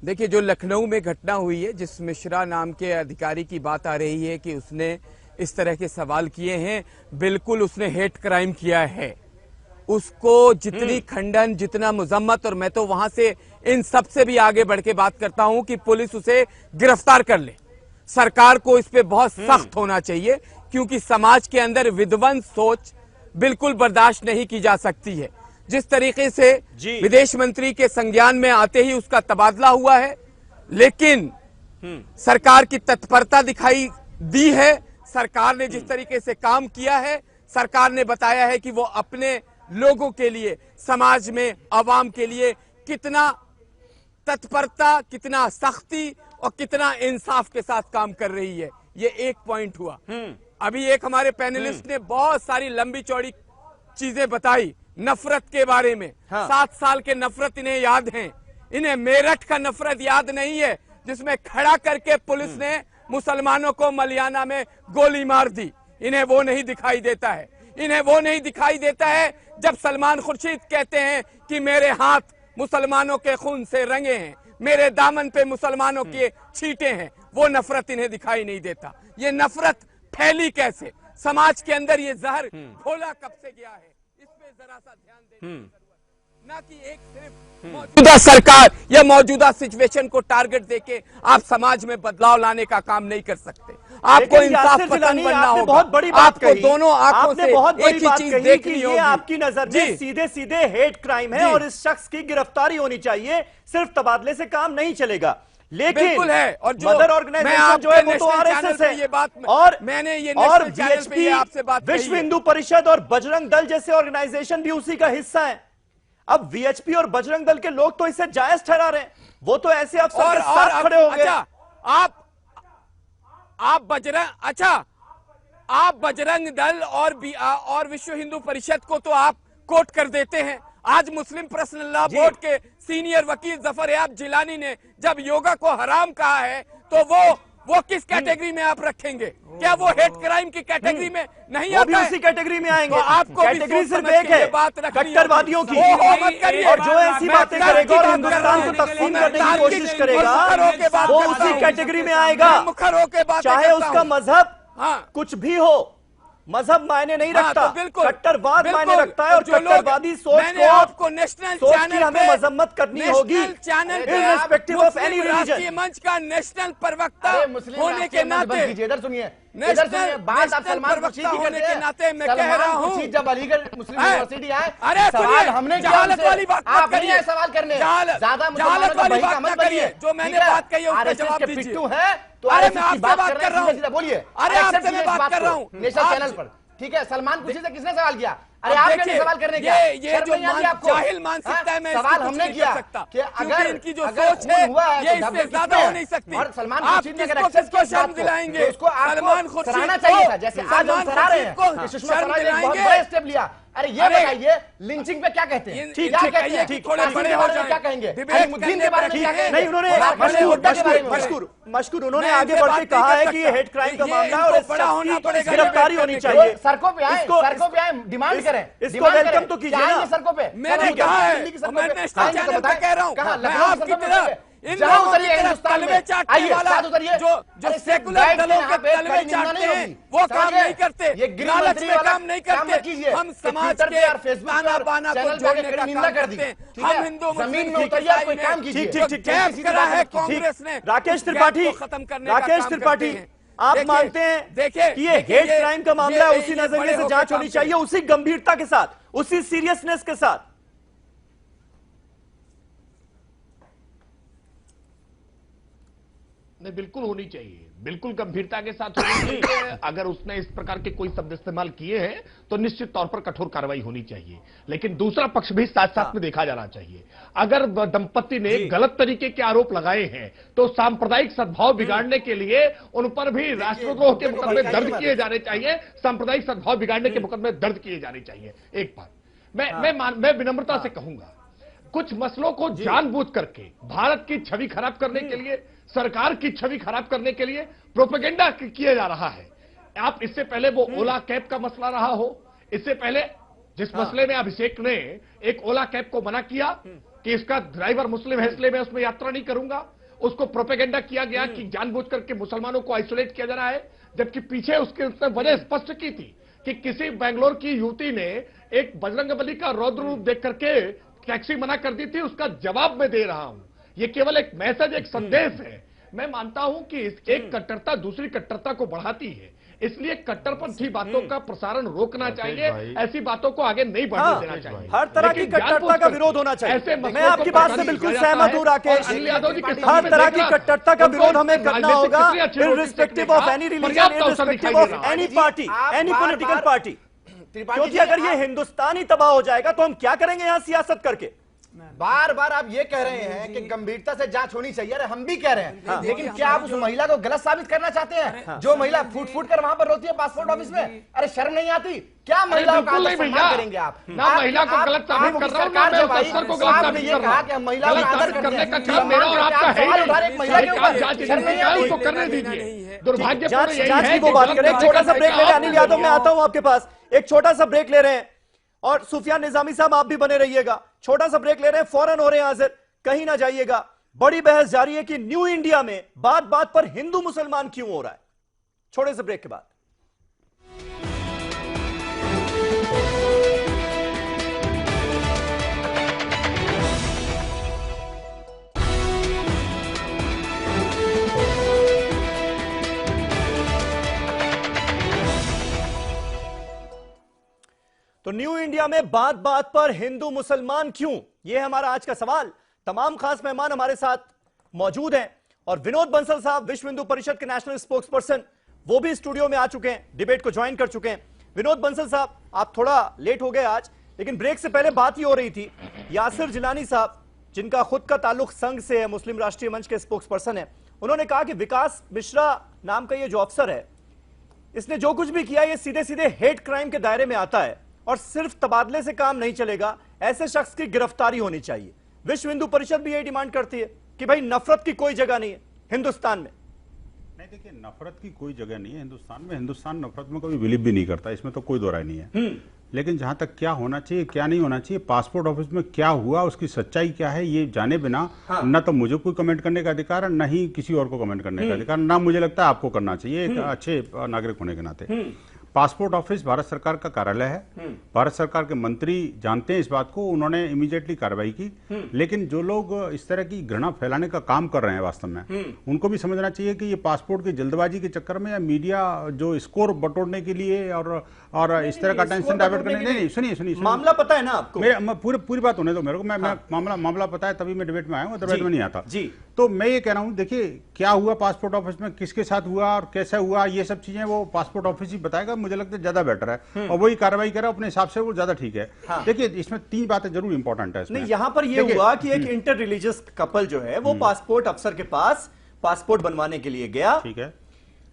देखिए, जो लखनऊ में घटना हुई है, जिस मिश्रा नाम के अधिकारी की बात आ रही है कि उसने इस तरह के सवाल किए हैं, बिल्कुल उसने हेट क्राइम किया है। उसको जितनी खंडन, जितना मुजम्मत, और मैं तो वहां से इन सब से भी आगे बढ़ के बात करता हूं कि पुलिस उसे गिरफ्तार कर ले। सरकार को इस पे बहुत सख्त होना चाहिए, क्योंकि समाज के अंदर विध्वंस सोच बिल्कुल बर्दाश्त नहीं की जा सकती है। जिस तरीके से विदेश मंत्री के संज्ञान में आते ही उसका तबादला हुआ है, लेकिन सरकार की तत्परता दिखाई दी है, सरकार ने जिस तरीके से काम किया है, सरकार ने बताया है कि वो अपने लोगों के लिए, समाज में आवाम के लिए कितना तत्परता, कितना सख्ती और कितना इंसाफ के साथ काम कर रही है। ये एक पॉइंट हुआ। अभी एक हमारे पैनलिस्ट ने बहुत सारी लंबी चौड़ी चीजें बताई नफरत के बारे में। 7 साल के नफरत इन्हें याद हैं। इन्हें मेरठ का नफरत याद नहीं है, जिसमें खड़ा करके पुलिस ने मुसलमानों को मलियाना में गोली मार दी। इन्हें वो नहीं दिखाई देता है। इन्हें वो नहीं दिखाई देता है जब सलमान खुर्शीद कहते हैं कि मेरे हाथ मुसलमानों के खून से रंगे हैं, मेरे दामन पे मुसलमानों के छींटे हैं। वो नफरत इन्हें दिखाई नहीं देता। ये नफरत फैली कैसे? समाज के अंदर ये जहर घोला कब से गया है? इस पे जरा सा ध्यान देने की जरूरत है। ना कि एक सिर्फ मौजूदा सरकार या मौजूदा सिचुएशन को टारगेट देके आप समाज में बदलाव लाने का काम नहीं कर सकते। आपको इंसाफ पसंद बनना होगा। बहुत बड़ी बात आपको दोनों आंखों से एक ही चीज देखनी होगी। आपकी नजर में सीधे सीधे हेट क्राइम है और इस शख्स की गिरफ्तारी होनी चाहिए। सिर्फ तबादले से काम नहीं चलेगा। लेकिन बिल्कुल है, और जो मदर ऑर्गेनाइजेशन जो है वो तो आरएसएस है, ये बात और मैंने ये और वीएचपी आपसे बात विश्व हिंदू परिषद और बजरंग दल जैसे ऑर्गेनाइजेशन भी उसी का हिस्सा है। अब वीएचपी और बजरंग दल के लोग तो इसे जायज ठहरा रहे हैं। वो तो ऐसे अफसर के साथ खड़े हो गए। अच्छा, आप बजरंग दल और विश्व हिंदू परिषद को तो आप कोट कर देते हैं। आज मुस्लिम पर्सनल लॉ बोर्ड के सीनियर वकील जफर याब जिलानी ने जब योगा को हराम कहा है तो वो किस कैटेगरी में आप रखेंगे? क्या वो हेट क्राइम की कैटेगरी में नहीं आता? वो भी उसी कैटेगरी में आएंगे। तो आपको कैटेगरी सिर्फ एक है, कट्टरवादियों की। और जो ऐसी बातें करेगा और हिंदुस्तान को तकसीम करने की कोशिश करेगा वो उसी कैटेगरी में आएगा, चाहे उसका मजहब कुछ भी हो। मजहब मायने नहीं रखता, कट्टरवाद मायने रखता है। और कट्टरवादी सोच आपको नेशनल चैनल हमें मजम्मत करनी होगी, इर्रेस्पेक्टिव ऑफ एनी रिलीजन। मंच का नेशनल प्रवक्ता होने के नाते, इधर सुनिए, बात आप सलमान खुर्शीद की करते हैं। नाते मैं कह रहा हूँ, जब अलीगढ़ मुस्लिम यूनिवर्सिटी आए, अरे सवाल हमने जहालत वाली बात आप नहीं आए सवाल करने, ज्यादा जहालत वाली बात मत करिए। जो मैंने बात कही उसका जवाब दीजिए। पिट्टू है तो अरे मैं आपसे बात कर रहा हूँ, बोलिए। अरे आपसे मैं बात कर रहा हूँ नेशनल चैनल पर, ठीक है। सलमान खुर्शीद से किसने सवाल किया? अरे आपने सवाल करने किया। ये जो जाहिल मानसिकता है, मैं सवाल हमने किया कि अगर इनकी जो सोच है ये इससे ज्यादा हो नहीं सकती। और सलमान आप खुर्शीद ने किसको शर्म दिलाएंगे? उसको सलमान खुर्शीद सराहना चाहिए था, जैसे आज हम सराह रहे हैं। सुषमा स्वराज ने बहुत बड़ा स्टेप लिया। अरे ये बताइए लिंचिंग पे क्या कहते हैं? ठीक है, थोड़े बड़े हो जाए, क्या कहेंगे? अलीमुद्दीन के बारे में क्या कहेंगे? नहीं, उन्होंने मशकूर उन्होंने आगे बढ़ के कहा है कि ये हेट क्राइम का मामला है और बड़ा होना पड़ेगा, गिरफ्तारी होनी चाहिए। सड़कों पे आए, डिमांड करें, इसको वेलकम तो कीजिए ना। सड़कों पे मैंने कहा है, मैं नेशनल चैनल पे कह रहा हूँ, मैं आपकी तरह इन लोगों की तरह तलवे चाटने वाला जो सेकुलर दलों के तलवे चाटते हैं वो काम नहीं करते, लालच में काम नहीं करते। हम समाज के ताना बाना को जोड़ने का काम करते हैं। हम हिंदू जमीन में उतरिए, कोई काम कीजिए। ठीक करा है कांग्रेस ने। राकेश त्रिपाठी, आप मानते हैं कि ये हेट क्राइम का मामला है, उसी नजरिए से जांच होनी चाहिए, उसी गंभीरता के साथ, उसी सीरियसनेस के साथ? नहीं, बिल्कुल होनी चाहिए, बिल्कुल गंभीरता के साथ होनी चाहिए। अगर उसने इस प्रकार के कोई शब्द इस्तेमाल किए हैं तो निश्चित तौर पर कठोर कार्रवाई होनी चाहिए। लेकिन दूसरा पक्ष भी साथ साथ में देखा जाना चाहिए। अगर दंपति ने गलत तरीके के आरोप लगाए हैं तो सांप्रदायिक सद्भाव बिगाड़ने के लिए उन पर भी राष्ट्रद्रोह के मुकदमे दर्ज किए जाने चाहिए, सांप्रदायिक सद्भाव बिगाड़ने के मुकदमे दर्ज किए जाने चाहिए। एक बात मैं विनम्रता से कहूंगा, कुछ मसलों को जानबूझ करके भारत की छवि खराब करने के लिए, सरकार की छवि खराब करने के लिए प्रोपेगेंडा किया जा रहा है। आप इससे पहले वो ओला कैब का मसला रहा हो, इससे पहले जिस मसले में अभिषेक ने एक ओला कैब को मना किया कि इसका ड्राइवर मुस्लिम है इसलिए मैं उसमें यात्रा नहीं करूंगा, उसको प्रोपेगेंडा किया गया कि जानबूझ करके मुसलमानों को आइसोलेट किया जा रहा है। जबकि पीछे उसने वजह स्पष्ट की थी कि किसी बेंगलोर की युवती ने एक बजरंगबली का रौद्र रूप देख करके टैक्सी मना कर दी थी, उसका जवाब मैं दे रहा हूं। ये केवल एक मैसेज, एक संदेश है। मैं मानता हूं कि एक कट्टरता दूसरी कट्टरता को बढ़ाती है, इसलिए कट्टरपंथी बातों का प्रसारण रोकना चाहिए, ऐसी बातों को आगे नहीं बढ़ने देना चाहिए। हर तरह की कट्टरता का विरोध होना चाहिए। मैं आपकी बात से बिल्कुल सहमत हूं राकेश। हर तरह की कट्टरता का विरोध हमें करना होगा, irrespective of any religion, irrespective of any party, any political party. क्योंकि अगर ये हिंदुस्तानी तबाह हो जाएगा तो हम क्या करेंगे यहां सियासत करके? बार बार आप ये कह रहे हैं कि गंभीरता से जांच होनी चाहिए, अरे हम भी कह रहे हैं, लेकिन क्या आप उस महिला को गलत साबित करना चाहते हैं जो महिला फूट कर वहां पर रोती है पासपोर्ट ऑफिस में? अरे शर्म नहीं आती क्या? महिलाओं का सम्मान करेंगे आप? ना महिला को गलत साबित कर रहा हूं, ना मैं उस अफसर को गलत साबित कर रहा हूं। महिला का आदर करने का काम मेरा और आपका है ही नहीं। जांच एजेंसी को करने दीजिए। दुर्भाग्यपूर्ण जांच की वो बात करें। एक छोटा सा ब्रेक ले रहे हैं। अनिल यादव, मैं आता हूं आपके पास। एक छोटा सा ब्रेक ले रहे हैं और सुफियान निजामी साहब आप भी बने रहिएगा। छोटा सा ब्रेक ले रहे हैं, फौरन हो रहे हैं हाजिर, कहीं ना जाइएगा। बड़ी बहस जारी है कि न्यू इंडिया में बात बात पर हिंदू मुसलमान क्यों हो रहा है। छोटे से ब्रेक के बाद तो न्यू इंडिया में बात बात पर हिंदू मुसलमान क्यों, यह है हमारा आज का सवाल। तमाम खास मेहमान हमारे साथ मौजूद हैं और विनोद बंसल साहब विश्व हिंदू परिषद के नेशनल स्पोक्स पर्सन, वो भी स्टूडियो में आ चुके हैं, डिबेट को ज्वाइन कर चुके हैं। विनोद बंसल साहब, आप थोड़ा लेट हो गए आज, लेकिन ब्रेक से पहले बात ही हो रही थी, यासिर जिलानी साहब जिनका खुद का ताल्लुक संघ से है, मुस्लिम राष्ट्रीय मंच के स्पोक्स पर्सन है, उन्होंने कहा कि विकास मिश्रा नाम का ये जो अफसर है, इसने जो कुछ भी किया ये सीधे सीधे हेट क्राइम के दायरे में आता है और सिर्फ तबादले से काम नहीं चलेगा, ऐसे शख्स की गिरफ्तारी होनी चाहिए। विश्व हिंदू परिषद भी यही डिमांड करती है कि भाई नफरत की कोई जगह नहीं है हिंदुस्तान में। नहीं, देखिए, नफरत की कोई जगह नहीं है हिंदुस्तान में। हिंदुस्तान नफरत में कभी बिलीव भी नहीं करता, इसमें तो कोई दो राय नहीं है। लेकिन जहां तक क्या होना चाहिए क्या नहीं होना चाहिए, पासपोर्ट ऑफिस में क्या हुआ, उसकी सच्चाई क्या है, ये जाने बिना न तो मुझे कोई कमेंट करने का अधिकार है, न ही किसी और को कमेंट करने का अधिकार, ना मुझे लगता है आपको करना चाहिए एक अच्छे नागरिक होने के नाते। पासपोर्ट ऑफिस भारत सरकार का कार्यालय है, भारत सरकार के मंत्री जानते हैं इस बात को, उन्होंने इमीडिएटली कार्रवाई की। लेकिन जो लोग इस तरह की घृणा फैलाने का काम कर रहे हैं वास्तव में, उनको भी समझना चाहिए कि ये पासपोर्ट की जल्दबाजी के चक्कर में या मीडिया जो स्कोर बटोरने के लिए और इस तरह का टेंशन डाइवर्ट करने, नहीं, सुनिए, मामला पता है ना आपको? पूरी बात होने दो मेरे को, मैं मामला पता है तभी मैं डिबेट में आया हूँ, अदरवाइज में नहीं आता जी। तो मैं ये कह रहा हूँ, देखिए क्या हुआ पासपोर्ट ऑफिस में, किसके साथ हुआ और कैसे हुआ, ये सब चीजें वो पासपोर्ट ऑफिस ही बताएगा, मुझे लगता है ज्यादा बेटर है और वही कार्रवाई करे अपने हिसाब से, वो ज्यादा ठीक है। देखिए इसमें तीन बातें जरूर इंपॉर्टेंट है इसमें। नहीं, यहाँ पर ये हुआ कि एक इंटर रिलीजियस कपल जो है वो पासपोर्ट अफसर के पास पासपोर्ट बनवाने के लिए गया, ठीक है,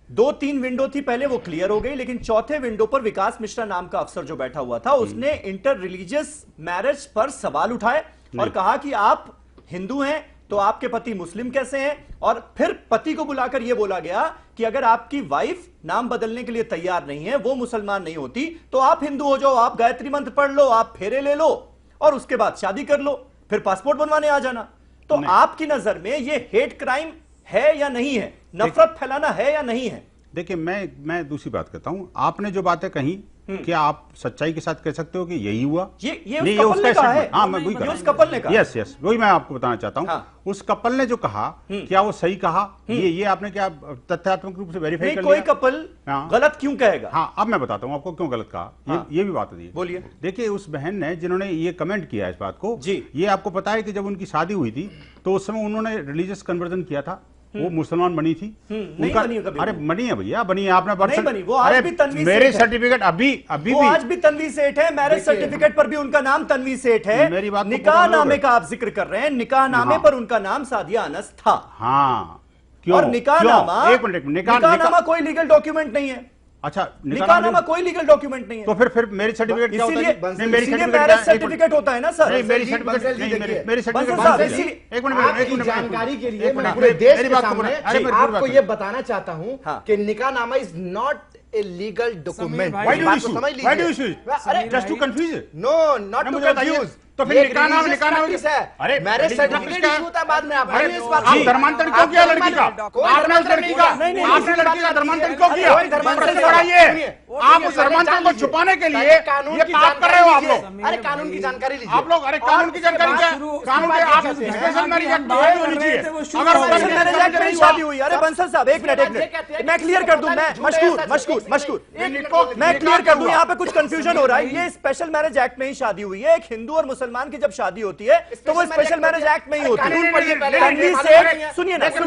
2-3 विंडो थी पहले, वो क्लियर हो गई, लेकिन चौथे विंडो पर विकास मिश्रा नाम का अफसर जो बैठा हुआ था, उसने इंटर रिलीजियस मैरिज पर सवाल उठाए और कहा कि आप हिंदू हैं तो आपके पति मुस्लिम कैसे हैं, और फिर पति को बुलाकर यह बोला गया कि अगर आपकी वाइफ नाम बदलने के लिए तैयार नहीं है, वो मुसलमान नहीं होती, तो आप हिंदू हो जाओ, आप गायत्री मंत्र पढ़ लो, आप फेरे ले लो और उसके बाद शादी कर लो, फिर पासपोर्ट बनवाने आ जाना। तो आपकी नजर में ये हेट क्राइम है या नहीं है, नफरत फैलाना है या नहीं है? देखिए मैं दूसरी बात कहता हूं, आपने जो बातें कही क्या आप सच्चाई के साथ कह सकते हो कि यही हुआ? ये उस कपल ने कहा है। हाँ, मैं वही कह रहा हूं, उस कपल ने कहा। यस, वही मैं आपको बताना चाहता हूं। उस कपल ने जो कहा, क्या वो सही कहा? ये आपने क्या तथ्यात्मक रूप से वेरीफाई कर लिया? कोई कपल गलत क्यों कहेगा? हाँ, अब मैं बताता हूं आपको क्यों गलत कहा, ये भी बात है। बोलिए। देखिए उस बहन ने जिन्होंने ये कमेंट किया इस बात को, ये आपको पता है कि जब उनकी शादी हुई थी तो उस समय उन्होंने रिलीजियस कन्वर्जन किया था, वो मुसलमान बनी थी, उनका अरे बनी है भैया, बनी है, आपने मेरे सर्टिफिकेट अभी भी आज भी तन्वी सेठ है, मैरिज सर्टिफिकेट पर भी उनका नाम तन्वी सेठ है। मेरी बात, निकाह नामे का आप जिक्र कर रहे हैं, निकाह नामे पर उनका नाम सादिया अनस था। हाँ, क्यों? और निकाह नामा कोई लीगल डॉक्यूमेंट नहीं है। अच्छा, निकाहनामा कोई लीगल डॉक्यूमेंट नहीं है, तो फिर मैरिज सर्टिफिकेट क्या होता है? मैरिज सर्टिफिकेट होता है ना सर। मेरी सर्टिफिकेट एक मिनट जानकारी के लिए मैं पूरे देश के सामने आपको ये बताना चाहता हूं कि निकाहनामा is not a legal document। Why do you issue it? Just to confuse it? No, not to confuse। तो फिर निकाहनामा है, अरे मैरिज सर्टिफिकेट इशू होता है बाद में। आप धर्मांतरण क्यों किया लड़की का? आपने उस लड़की का धर्मांतरण क्यों किया? आप उस धर्मांतरण को छुपाने के लिए ये पाप कर रहे हो आप लोग। अरे कानून की जानकारी लीजिए आप लोग। अरे कानून की जानकारी क्या? कानून के आप स्पेशल मैरिज एक्ट होनी चाहिए। अगर स्पेशल मैरिज एक्ट में शादी हुई, अरे बंसल साहब एक मिनट मैं क्लियर कर दूं, मैं मशकूर मैं क्लियर कर दूं, यहाँ पे कुछ कंफ्यूजन हो रहा है। ये स्पेशल मैरिज एक्ट में ही शादी हुई है, एक हिंदू और मुसलमान की जब शादी होती है तो वो स्पेशल मैरिज एक्ट में ही होती है। सुनिए ना सर,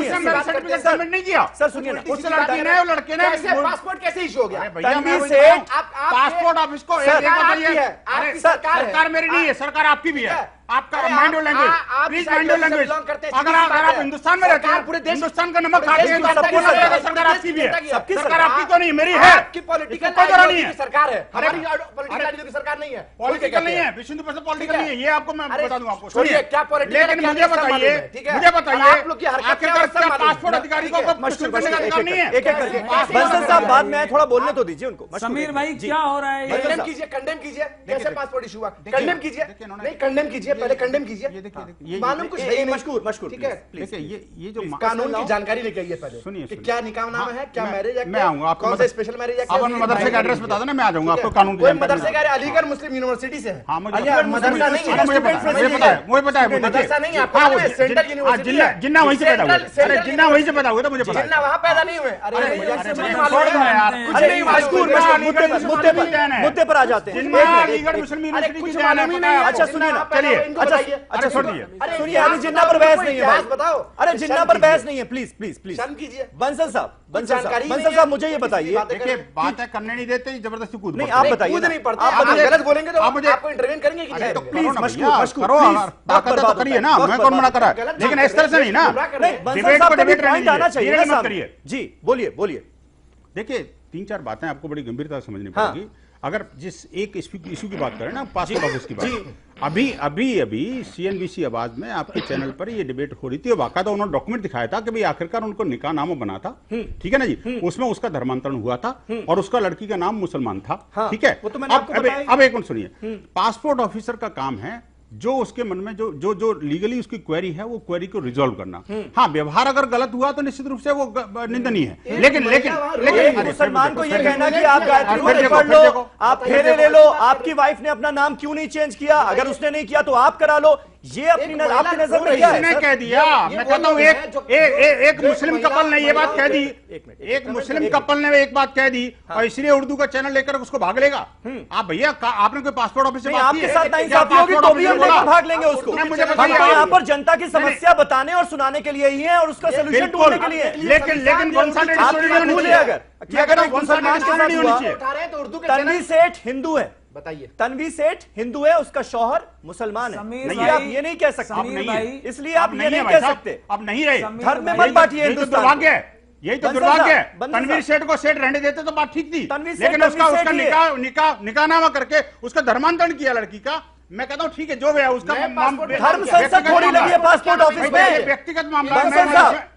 सुनिए ना, उस लड़की ने लड़के ने पासपोर्ट कैसे इशू हो गया? पासपोर्ट ऑफिस को सरकार मेरी नहीं है, सरकार आपकी भी है। आपका माइंड और लैंग्वेज, प्लीज माइंड और लैंग्वेज। अगर आप हिंदुस्तान में रहते हैं, पूरे हिंदुस्तान का नमक खाते हैं, सबको सरकार आपकी भी है। सरकार आपकी तो नहीं, मेरी है। आपकी पॉलिटिकल नहीं है, सरकार है, हमारी पॉलिटिकल सरकार नहीं है। पॉलिटिकल नहीं है, विश्व हिंदू परिषद पॉलिटिकल नहीं है, ये आपको मैं बता दूं आपको। छोड़िए क्या पॉलिटिकल, लेकिन मुझे बताइए आप लोग की आखिरकार पासपोर्ट अधिकारी को मशहूर करने का अधिकार नहीं है। एक एक करके बंसल साहब बाद में थोड़ा बोलने तो दीजिए उनको। समीर भाई क्या हो रहा है? कंडेम कीजिए कैसे पासपोर्ट इशू हुआ, कंडेम कीजिए, नहीं कंडेम कीजिए, पहले कंडेम कीजिए। मालूम कुछ है मशकूर मशकूर, ठीक है। देखिए ये जो कानून की जानकारी लेके आइए पहले। सुनिए क्या निकाह नामा है, क्या मैरिज एक्ट, मैं आऊंगा आपको, कौन सा स्पेशल मैरिज एक्ट, आप हमें मदरसे का एड्रेस बता दो ना, मैं आ जाऊंगा आपको कानून की मदरसे का अलीगढ़ मुस्लिम यूनिवर्सिटी से है। हाँ मुझे मदरसा नहीं है, मुझे पता है मदरसा नहीं है आपको, सेंट्रल यूनिवर्सिटी है। जिन्ना वहीं से पैदा हुआ, अरे जिन्ना वहीं से पैदा हुआ था, मुझे पता है। जिन्ना वहां पैदा नहीं हुए। अरे कुछ नहीं मुद्दे पर आ जाते हैं। अलीगढ़ मुस्लिम यूनिवर्सिटी की जान है। अच्छा सुनिए ना, चलिए अच्छा छोड़िए, सुनिए, अभी जिन्ना पर बहस नहीं है भाई, बताओ। अरे जिन्ना पर बहस नहीं है, प्लीज प्लीज प्लीज शर्म कीजिए। बंसल साहब मुझे ये बताइए। देखिए बातें करने नहीं देते, जबरदस्ती कूद नहीं, आप बताइए। नहीं पड़ता, आप गलत बोलेंगे तो आपको इंटरवेन करेंगे कि नहीं? प्लीज मशकूर ताकत तो करिए ना, मैं कौन मना कर रहा है, लेकिन इस तरह से नहीं ना। बंसल साहब को डिबेट पॉइंट आना चाहिए ना सामने। जी बोलिए बोलिए। देखिए 3-4 बातें आपको बड़ी गंभीरता से समझनी पड़ेगी। अगर जिस एक इशू की बात करें ना, पासपोर्ट ऑफिस की बात, अभी CNBC आवाज में आपके चैनल पर ये डिबेट हो रही थी, बाकायदा उन्होंने डॉक्यूमेंट दिखाया था कि भाई आखिरकार उनको निकाह नामा बना था, ठीक है ना जी, उसमें उसका धर्मांतरण हुआ था और उसका लड़की का नाम मुसलमान था, ठीक है। अब एक मिनट सुनिए, पासपोर्ट ऑफिसर का काम है जो उसके मन में जो लीगली उसकी क्वेरी है, वो क्वेरी को रिजॉल्व करना। हाँ, व्यवहार अगर गलत हुआ तो निश्चित रूप से वो निंदनीय है, लेकिन मुसलमान को ये कहना कि आप गायत्री मंत्र पढ़ लो, आप फेरे ले लो, आपकी वाइफ ने अपना नाम क्यों नहीं चेंज किया, अगर उसने नहीं किया तो आप करा लो, ये अपनी आपकी नजर में क्या है? कह दिया, मैं कहता हूँ एक मुस्लिम कपल ने ये बात कह दी, एक मुस्लिम कपल ने एक बात कह दी और इसलिए उर्दू का चैनल लेकर उसको भाग लेगा। आप भैया आपने कोई पासपोर्ट ऑफिस से बात की है? आपके साथ नाइंसाफी होगी तो भी हम लेकर भाग लेंगे उसको। हम यहाँ पर जनता की समस्या बताने और सुनाने के लिए ही है और उसका सोल्यूशन ढूंढने के लिए। लेकिन तन्वी सेठ हिंदू है, बताइए। तन्वी सेठ हिंदू है, उसका शौहर मुसलमान है, इसलिए आप ये नहीं कह सकते, इसलिए आप ये नहीं कह सकते। अब नहीं रहे, धर्म में मत बांटिए हिंदुस्तान। यही तो दुर्भाग्य है। तनवीर सेठ को सेठ रहने देते तो बात ठीक थी, लेकिन उसका निकाहनामा करके उसका धर्मांतरण किया लड़की का। मैं कहता हूँ ठीक है, जो भी है उसका धर्म संसद थोड़ी लगी है पासपोर्ट ऑफिस में, व्यक्तिगत मामला।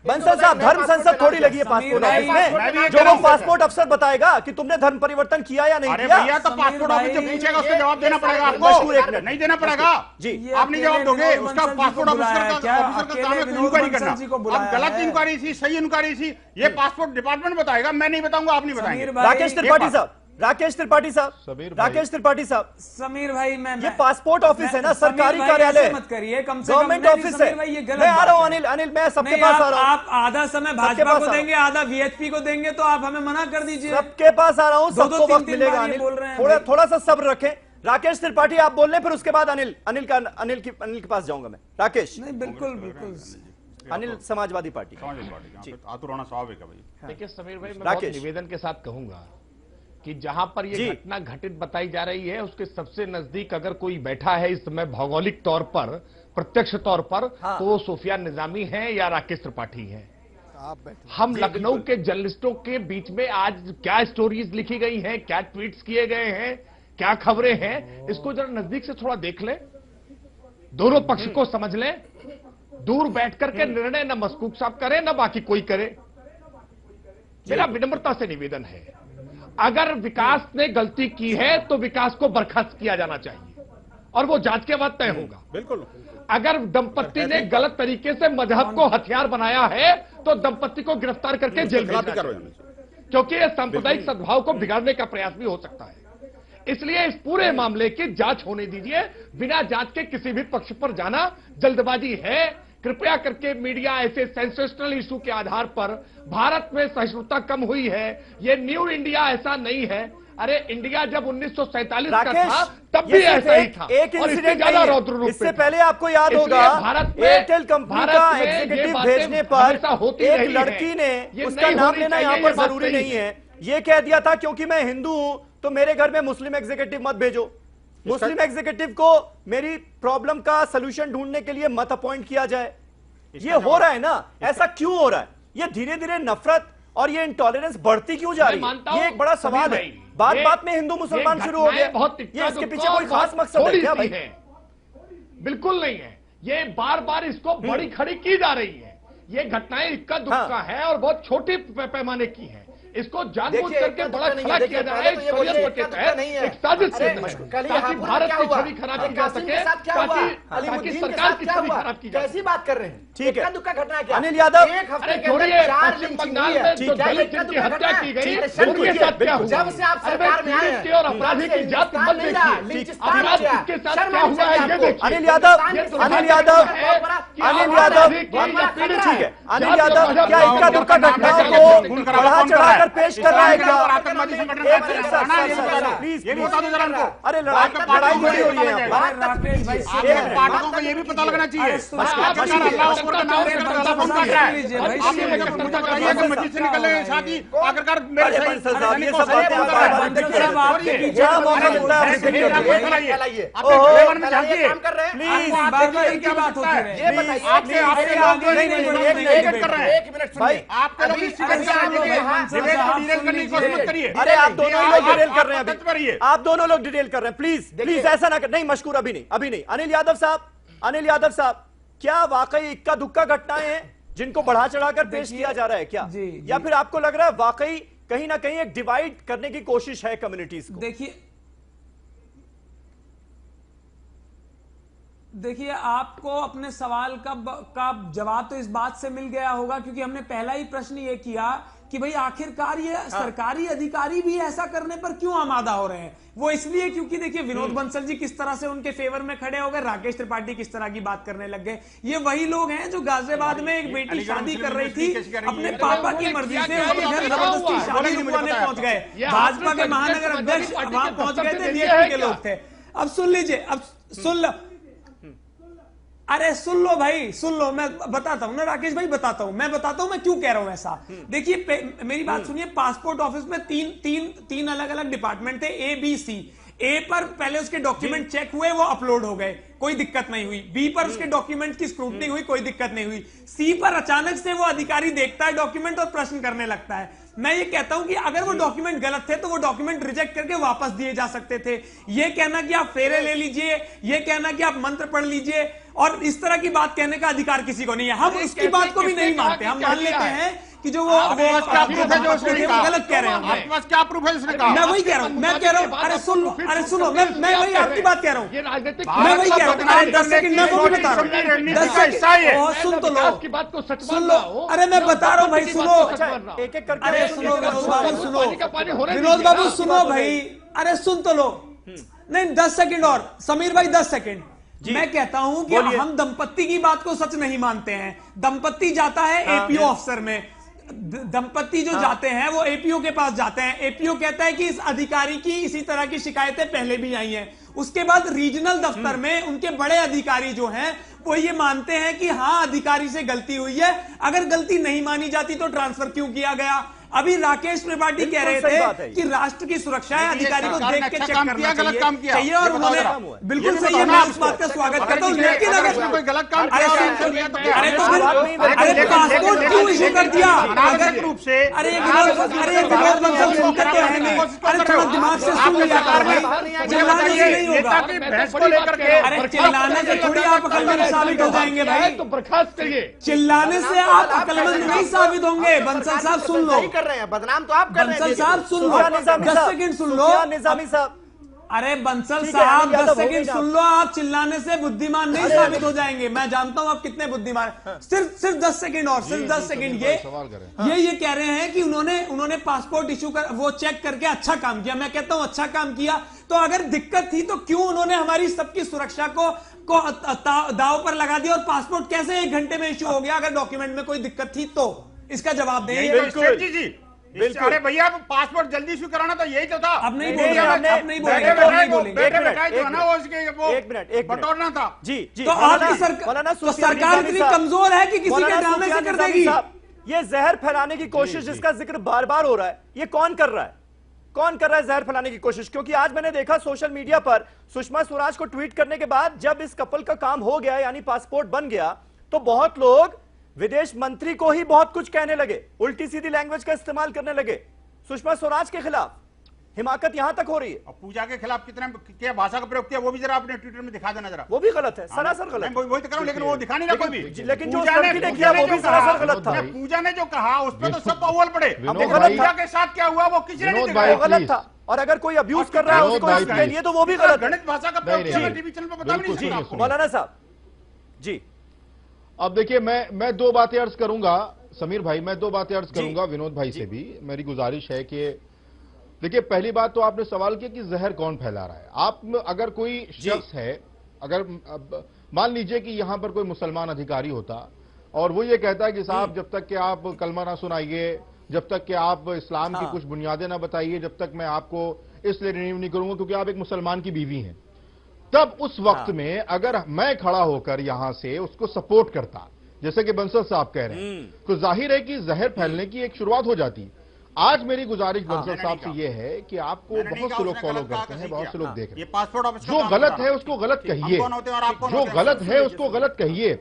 बंसल साहब धर्म संसद थोड़ी लगी है पासपोर्ट ऑफिस में, जो वो पासपोर्ट अफसर बताएगा कि तुमने धर्म परिवर्तन किया या नहीं किया। भैया तो पासपोर्ट ऑफिस से पूछेगा, उसको जवाब देना पड़ेगा आपको, नहीं देना पड़ेगा जी, आप नहीं जवाब दोगे। उसका पासपोर्ट ऑफिसर का काम है इंक्वायरी करना। अब गलत इंक्वायरी थी, सही इंक्वायरी थी, ये पासपोर्ट डिपार्टमेंट बताएगा, मैं नहीं बताऊंगा, आप नहीं बताएंगे। राकेश त्रिपाठी साहब, राकेश त्रिपाठी साहब, समीर भाई, ये पासपोर्ट ऑफिस है ना, सरकारी कार्यालय मत करिए, कम से गवर्नमेंट ऑफिस है। मैं आ रहा हूँ अनिल, मैं सबके पास आ रहा हूँ। आप आधा समय भाजपा को देंगे, आधा VHP को देंगे, तो आप हमें मना कर दीजिए। सबके पास आ रहा हूँ, सबको वक्त मिलेगा अनिल, थोड़ा सा सब्र रखें। राकेश त्रिपाठी आप बोल रहे, फिर उसके बाद अनिल के पास जाऊंगा मैं। राकेश नहीं, बिल्कुल अनिल समाजवादी पार्टी आतुराना स्वाभाविक है भाई। देखिए समीर भाई, मैं बहुत निवेदन के साथ कहूंगा कि जहां पर ये घटना घटित बताई जा रही है, उसके सबसे नजदीक अगर कोई बैठा है इस समय भौगोलिक तौर पर, प्रत्यक्ष तौर पर, तो वो सूफिया निजामी है या राकेश त्रिपाठी है। हम लखनऊ के जर्नलिस्टों के बीच में आज क्या स्टोरीज लिखी गई हैं, क्या ट्वीट्स किए गए हैं, क्या खबरें हैं, इसको जरा नजदीक से थोड़ा देख लें, दोनों पक्ष को समझ लें। दूर बैठ करके निर्णय न मशकूक साहब करे न बाकी कोई करे। मेरा विनम्रता से निवेदन है, अगर विकास ने गलती की है तो विकास को बर्खास्त किया जाना चाहिए और वो जांच के बाद तय होगा। बिल्कुल। अगर दंपत्ति ने गलत तरीके से मजहब को हथियार बनाया है तो दंपत्ति को गिरफ्तार करके जेल भेजना चाहिए, क्योंकि यह सांप्रदायिक सद्भाव को बिगाड़ने का प्रयास भी हो सकता है। इसलिए इस पूरे मामले की जांच होने दीजिए, बिना जांच के किसी भी पक्ष पर जाना जल्दबाजी है। कृपया करके मीडिया ऐसे सेंसेशनल इशू के आधार पर भारत में सहिष्णुता कम हुई है, ये न्यू इंडिया ऐसा नहीं है। अरे इंडिया जब 1947 का था तब भी ऐसा ही था, एक इंसिडेंट ज्यादा रौद्र रूप। इससे पहले आपको याद होगा एयरटेल कंपनी का एग्जीक्यूटिव भेजने पर एक लड़की ने, उसका नाम लेना यहाँ पर जरूरी नहीं है, ये कह दिया था क्योंकि मैं हिंदू हूं तो मेरे घर में मुस्लिम एग्जीक्यूटिव मत भेजो, मुस्लिम एग्जीक्यूटिव को मेरी प्रॉब्लम का सलूशन ढूंढने के लिए मत अपॉइंट किया जाए। ये हो रहा है ना, ऐसा क्यों हो रहा है? ये धीरे धीरे नफरत और ये इंटॉलरेंस बढ़ती क्यों जा रही है? ये एक बड़ा सवाल है। बात में हिंदू मुसलमान शुरू हो गया, ये इसके पीछे कोई खास मकसद है क्या भाई? बिल्कुल नहीं है, ये बार बार इसको बड़ी खड़ी की जा रही है। ये घटनाएं इक्का दुक्का है और बहुत छोटे पैमाने की है। इसको जानबूझ करके बड़ा खड़ा किया जा रहा है षड्यंत्र के तहत, एक साजिश से ताकि भारत की छवि खराब की जा सके, ताकि सरकार की छवि खराब की जा सके। कैसी बात कर रहे हैं? ठीक है, दुक्का घटना क्या? अनिल यादव, एक हफ्ते के छोड़िए, अंदर 4 पश्चिम लिंचिंग बंगाल हुई है। में जो दलित जिनकी हत्या की गई उनके साथ क्या हुआ? जब से आप सरकार में आए हैं और अपराधी की जात मत देखिए, अपराध किसके साथ क्या हुआ है ये देखिए। अनिल यादव, अनिल यादव, अनिल यादव, ठीक है, अनिल यादव क्या इक्का दुक्का घटनाओं को बढ़ा चढ़ाकर पेश कर रहा है क्या? प्लीज, अरे लड़ाई थोड़ी हो रही है यहाँ पर। पाठकों को ये भी पता लगना चाहिए से निकलने साथ ही आखिरकार मेरे ये सब अरे आप दोनों लोग डिटेल कर रहे हैं अभी, आप दोनों लोग डिटेल कर रहे हैं। प्लीज प्लीज ऐसा ना कर, नहीं मशकूर, अभी नहीं, अभी नहीं। अनिल यादव साहब, अनिल यादव साहब, क्या वाकई इक्का दुक्का घटनाएं हैं जिनको बढ़ा चढ़ाकर पेश किया जा रहा है क्या? या फिर आपको लग रहा है वाकई कहीं ना कहीं एक डिवाइड करने की कोशिश है कम्युनिटीज को? देखिए आपको अपने सवाल का जवाब तो इस बात से मिल गया होगा, क्योंकि हमने पहला ही प्रश्न ये किया कि भाई आखिरकार ये सरकारी अधिकारी भी ऐसा करने पर क्यों आमादा हो रहे हैं। वो इसलिए क्योंकि देखिए विनोद बंसल जी किस तरह से उनके फेवर में खड़े हो गए, राकेश त्रिपाठी किस तरह की बात करने लग गए। ये वही लोग हैं जो गाजियाबाद में एक बेटी शादी कर रही थी, अपने पापा की मर्जी से उनके घर जबरदस्ती शादी रुकवाने पहुंच गए। भाजपा के महानगर अध्यक्ष वहां पहुंच गए थे, बीएसपी के लोग थे। अब सुन लीजिए, अब सुन लो, अरे सुन लो भाई, सुन लो, मैं बताता हूं ना राकेश भाई, बताता हूं, मैं बताता हूं मैं क्यों कह रहा हूं ऐसा। देखिए मेरी बात सुनिए, पासपोर्ट ऑफिस में तीन अलग अलग डिपार्टमेंट थे, ए बी सी। ए पर पहले उसके डॉक्यूमेंट चेक हुए, वो अपलोड हो गए, कोई दिक्कत नहीं हुई। बी पर उसके डॉक्यूमेंट की स्क्रूटनी हुई, कोई दिक्कत नहीं हुई। सी पर अचानक से वो अधिकारी देखता है डॉक्यूमेंट और प्रश्न करने लगता है। मैं ये कहता हूं कि अगर वो डॉक्यूमेंट गलत थे तो वो डॉक्यूमेंट रिजेक्ट करके वापस दिए जा सकते थे। ये कहना कि आप फेरे ले लीजिए, ये कहना कि आप मंत्र पढ़ लीजिए और इस तरह की बात कहने का अधिकार किसी को नहीं है। हम उसकी बात को भी नहीं मानते, हम मान लेते हैं कि जो वो गलत कह रहे हैं। आपके पास क्या प्रूफ है इसने कहा? मैं वही कह रहा हूं, मैं कह रहा हूं, अरे सुन लो, अरे सुनो, मैं वही आपकी बात कह रहा हूं, मैं वही कह रहा हूं। अरे 10 सेकंड मैं वो भी बता रहा हूं, 10 सेकंड सुन तो लो, आपकी बात को सच सुन लो। अरे मैं बता रहा हूं भाई, सुनो, एक एक करके, अरे सुनो विनोद बाबू, सुनो भाई, अरे सुन तो लो। नहीं 10 सेकंड और, समीर भाई 10 सेकंड। मैं कहता हूं कि हम दंपत्ति की बात को सच नहीं मानते हैं। दंपत्ति जाता है एपीओ अफसर में, दंपत्ति जो जाते हैं वो एपीओ के पास जाते हैं। एपीओ कहता है कि इस अधिकारी की इसी तरह की शिकायतें पहले भी आई हैं। उसके बाद रीजनल दफ्तर में उनके बड़े अधिकारी जो हैं वो ये मानते हैं कि हाँ अधिकारी से गलती हुई है, अगर गलती नहीं मानी जाती तो ट्रांसफर क्यों किया गया। अभी राकेश त्रिपाठी कह रहे थे कि राष्ट्र की सुरक्षा है, अधिकारी को देख के चेक करना चाहिए और उन्होंने बिल्कुल सही है, मैं इस बात का स्वागत करता हूं। लेकिन अगर कोई गलत काम अरे पासपोर्ट क्यों इशू कर दिया? अगर रूप से अरे विनोद बंसल सुनते तो है नहीं, अरे थोड़ा दिमाग से सुन लिया कर भाई, चिल्लाने से नहीं होगा। अरे चिल्लाने से थोड़ी आप अकलमंद साबित हो जाएंगे भाई, तो बर्खास्त करिए। चिल्लाने से आप अकलमंद नहीं साबित होंगे। बंसल साहब सुन लो, कर रहे हैं, बदनाम तो आप कर रहे हैं। बंसल साहब सुन लो, 10 सेकंड सुन लो। निजामी साहब, अरे बंसल साहब 10 सेकंड सुन लो, आप चिल्लाने से बुद्धिमान नहीं साबित हो जाएंगे। मैं जानता हूं आप कितने बुद्धिमान। सिर्फ 10 सेकंड और, सिर्फ 10 सेकंड। ये कह रहे हैं कि उन्होंने पासपोर्ट इशू कर वो चेक करके अच्छा काम किया। मैं कहता हूं अच्छा काम किया, तो अगर दिक्कत थी तो क्यों उन्होंने हमारी सबकी सुरक्षा को दाव पर लगा दिया और पासपोर्ट कैसे 1 घंटे में इशू हो गया अगर डॉक्यूमेंट में कोई दिक्कत थी तो? इसका जवाब दें। अरे भैया पासपोर्ट जल्दी इशू कराना तो यही तो था। अब नहीं बोलेंगे, बटोरना था। जी तो आपकी सरकार इतनी कमजोर है कि किसी के ड्रामे से कर देगी। ये जहर फैलाने की कोशिश जिसका जिक्र बार बार हो रहा है, ये कौन कर रहा है? कौन कर रहा है जहर फैलाने की कोशिश? क्योंकि आज मैंने देखा सोशल मीडिया पर सुषमा स्वराज को ट्वीट करने के बाद जब इस कपल का काम हो गया यानी पासपोर्ट बन गया, तो बहुत लोग विदेश मंत्री को ही बहुत कुछ कहने लगे, उल्टी सीधी लैंग्वेज का इस्तेमाल करने लगे सुषमा स्वराज के खिलाफ, हिमाकत यहां तक हो रही है। और पूजा के खिलाफ कितना क्या भाषा का प्रयोग किया वो भी जरा अपने ट्विटर में दिखा देना जरा। वो भी गलत है, सरासर गलत। वही तो करूं, लेकिन वो दिखा नहीं रहा कोई भी। लेकिन जो लड़की ने किया वो भी सरासर गलत था। पूजा ने जो कहा उस पर तो सब अव्वल पड़े। पूजा के साथ क्या हुआ वो किसी ने नहीं, गलत था। और अगर कोई अब्यूज कर रहा है उसको इसके लिए तो वो भी गलत। गणित भाषा का प्रयोग किया टीवी चैनल पर बता भी नहीं सकता। मौलाना साहब जी, अब देखिए मैं दो बातें अर्ज करूंगा समीर भाई, मैं दो बातें अर्ज करूंगा विनोद भाई से भी। मेरी गुजारिश है कि देखिए, पहली बात तो आपने सवाल किया कि जहर कौन फैला रहा है। आप अगर कोई शख्स है, अगर मान लीजिए कि यहां पर कोई मुसलमान अधिकारी होता और वो ये कहता है कि साहब जब तक कि आप कलमा ना सुनाइए, जब तक कि आप इस्लाम की कुछ बुनियादें ना बताइए, जब तक मैं आपको इसलिए रिन्यू नहीं करूंगा क्योंकि आप एक मुसलमान की बीवी हैं, तब उस वक्त में अगर मैं खड़ा होकर यहां से उसको सपोर्ट करता, जैसे कि बंसल साहब कह रहे हैं, तो जाहिर है कि जहर फैलने की एक शुरुआत हो जाती। आज मेरी गुजारिश बंसल साहब से यह है कि आपको बहुत से लोग फॉलो करते हैं, बहुत से लोग देख रहे हैं, जो गलत है उसको गलत कहिए, जो गलत है उसको गलत कहिए।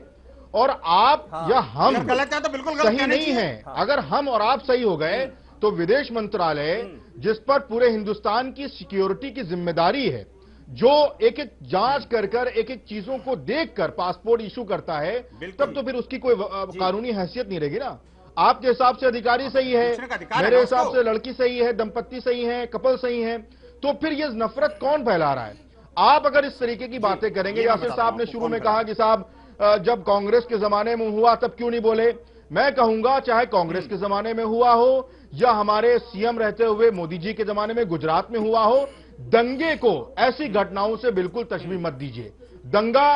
और आप या हम गलत है तो बिल्कुल सही नहीं है। अगर हम और आप सही हो गए तो विदेश मंत्रालय, जिस पर पूरे हिंदुस्तान की सिक्योरिटी की जिम्मेदारी है, जो एक एक जांच कर कर एक एक चीजों को देखकर पासपोर्ट इशू करता है, तब तो फिर उसकी कोई कानूनी हैसियत नहीं रहेगी ना। आपके हिसाब से अधिकारी सही है, मेरे हिसाब से लड़की सही है, दंपत्ति सही है, कपल सही है, तो फिर ये नफरत कौन फैला रहा है? आप अगर इस तरीके की बातें करेंगे, यासिर साहब ने शुरू में कहा कि साहब जब कांग्रेस के जमाने में हुआ तब क्यों नहीं बोले, मैं कहूंगा चाहे कांग्रेस के जमाने में हुआ हो या हमारे सीएम रहते हुए मोदी जी के जमाने में गुजरात में हुआ हो, दंगे को ऐसी घटनाओं से बिल्कुल तशबीह मत दीजिए। दंगा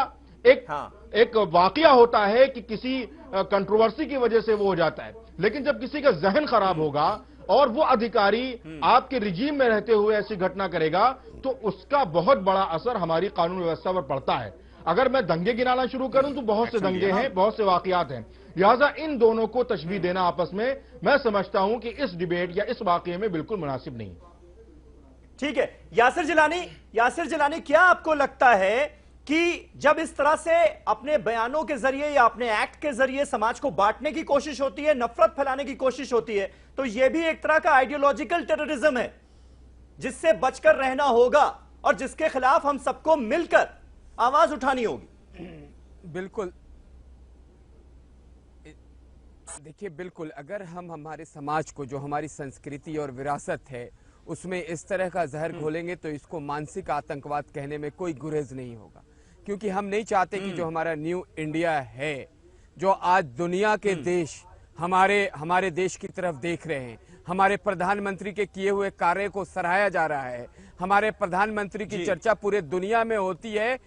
एक वाकया होता है कि किसी कंट्रोवर्सी की वजह से वो हो जाता है, लेकिन जब किसी का जहन खराब होगा और वो अधिकारी आपके रिजीम में रहते हुए ऐसी घटना करेगा तो उसका बहुत बड़ा असर हमारी कानून व्यवस्था पर पड़ता है। अगर मैं दंगे गिनाना शुरू करूं तो बहुत से दंगे हैं, बहुत से वाकयात हैं, लिहाजा इन दोनों को तशबीह देना आपस में मैं समझता हूं कि इस डिबेट या इस वाकये में बिल्कुल मुनासिब नहीं। ठीक है, यासिर जिलानी, क्या आपको लगता है कि जब इस तरह से अपने बयानों के जरिए या अपने एक्ट के जरिए समाज को बांटने की कोशिश होती है, नफरत फैलाने की कोशिश होती है, तो यह भी एक तरह का आइडियोलॉजिकल टेररिज्म है जिससे बचकर रहना होगा और जिसके खिलाफ हम सबको मिलकर आवाज उठानी होगी? बिल्कुल, देखिए बिल्कुल, अगर हम हमारे समाज को, जो हमारी संस्कृति और विरासत है, उसमें इस तरह का जहर घोलेंगे तो इसको मानसिक आतंकवाद कहने में कोई गुरेज नहीं होगा, क्योंकि हम नहीं चाहते कि जो हमारा न्यू इंडिया है, जो आज दुनिया के देश हमारे देश की तरफ देख रहे हैं, हमारे प्रधानमंत्री के किए हुए कार्य को सराहा जा रहा है, हमारे प्रधानमंत्री की चर्चा पूरे दुनिया में होती है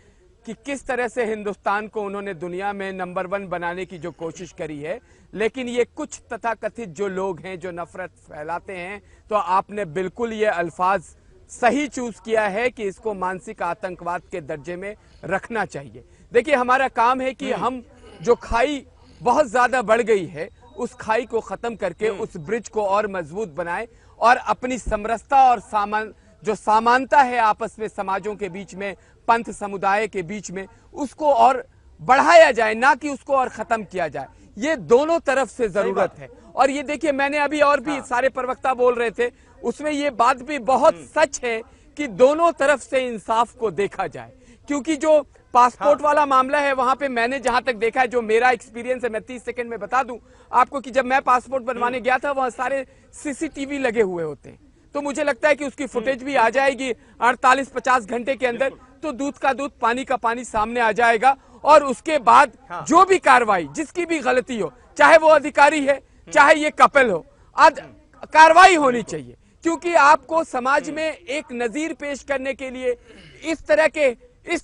कि किस तरह से हिंदुस्तान को उन्होंने दुनिया में नंबर 1 बनाने की जो कोशिश करी है। लेकिन ये कुछ तथाकथित जो लोग हैं जो नफरत फैलाते हैं, तो आपने बिल्कुल ये अल्फाज सही चूज किया है कि इसको मानसिक आतंकवाद के दर्जे में रखना चाहिए। देखिए, हमारा काम है कि हम जो खाई बहुत ज्यादा बढ़ गई है उस खाई को खत्म करके उस ब्रिज को और मजबूत बनाए और अपनी समरसता और जो समानता है आपस में समाजों के बीच में, पंथ समुदाय के बीच में, उसको और बढ़ाया जाए, ना कि उसको और खत्म किया जाए। ये दोनों तरफ से जरूरत है। और ये देखिए, मैंने अभी और भी सारे प्रवक्ता बोल रहे थे, उसमें ये बात भी बहुत सच है कि दोनों तरफ से इंसाफ को देखा जाए, क्योंकि जो पासपोर्ट वाला मामला है वहां पे मैंने जहां तक देखा है, जो मेरा एक्सपीरियंस है, मैं 30 सेकंड में बता दूं आपको कि जब मैं पासपोर्ट बनवाने गया था वहां सारे सीसीटीवी लगे हुए होते हैं, तो मुझे लगता है कि उसकी फुटेज भी आ जाएगी 48-50 घंटे के अंदर, तो दूध का दूध पानी का पानी सामने आ जाएगा। और उसके बाद जो भी कार्रवाई, जिसकी भी गलती हो, चाहे वो अधिकारी है चाहे ये कपल हो, कार्रवाई होनी चाहिए, क्योंकि आपको समाज में एक नजीर पेश करने के लिए इस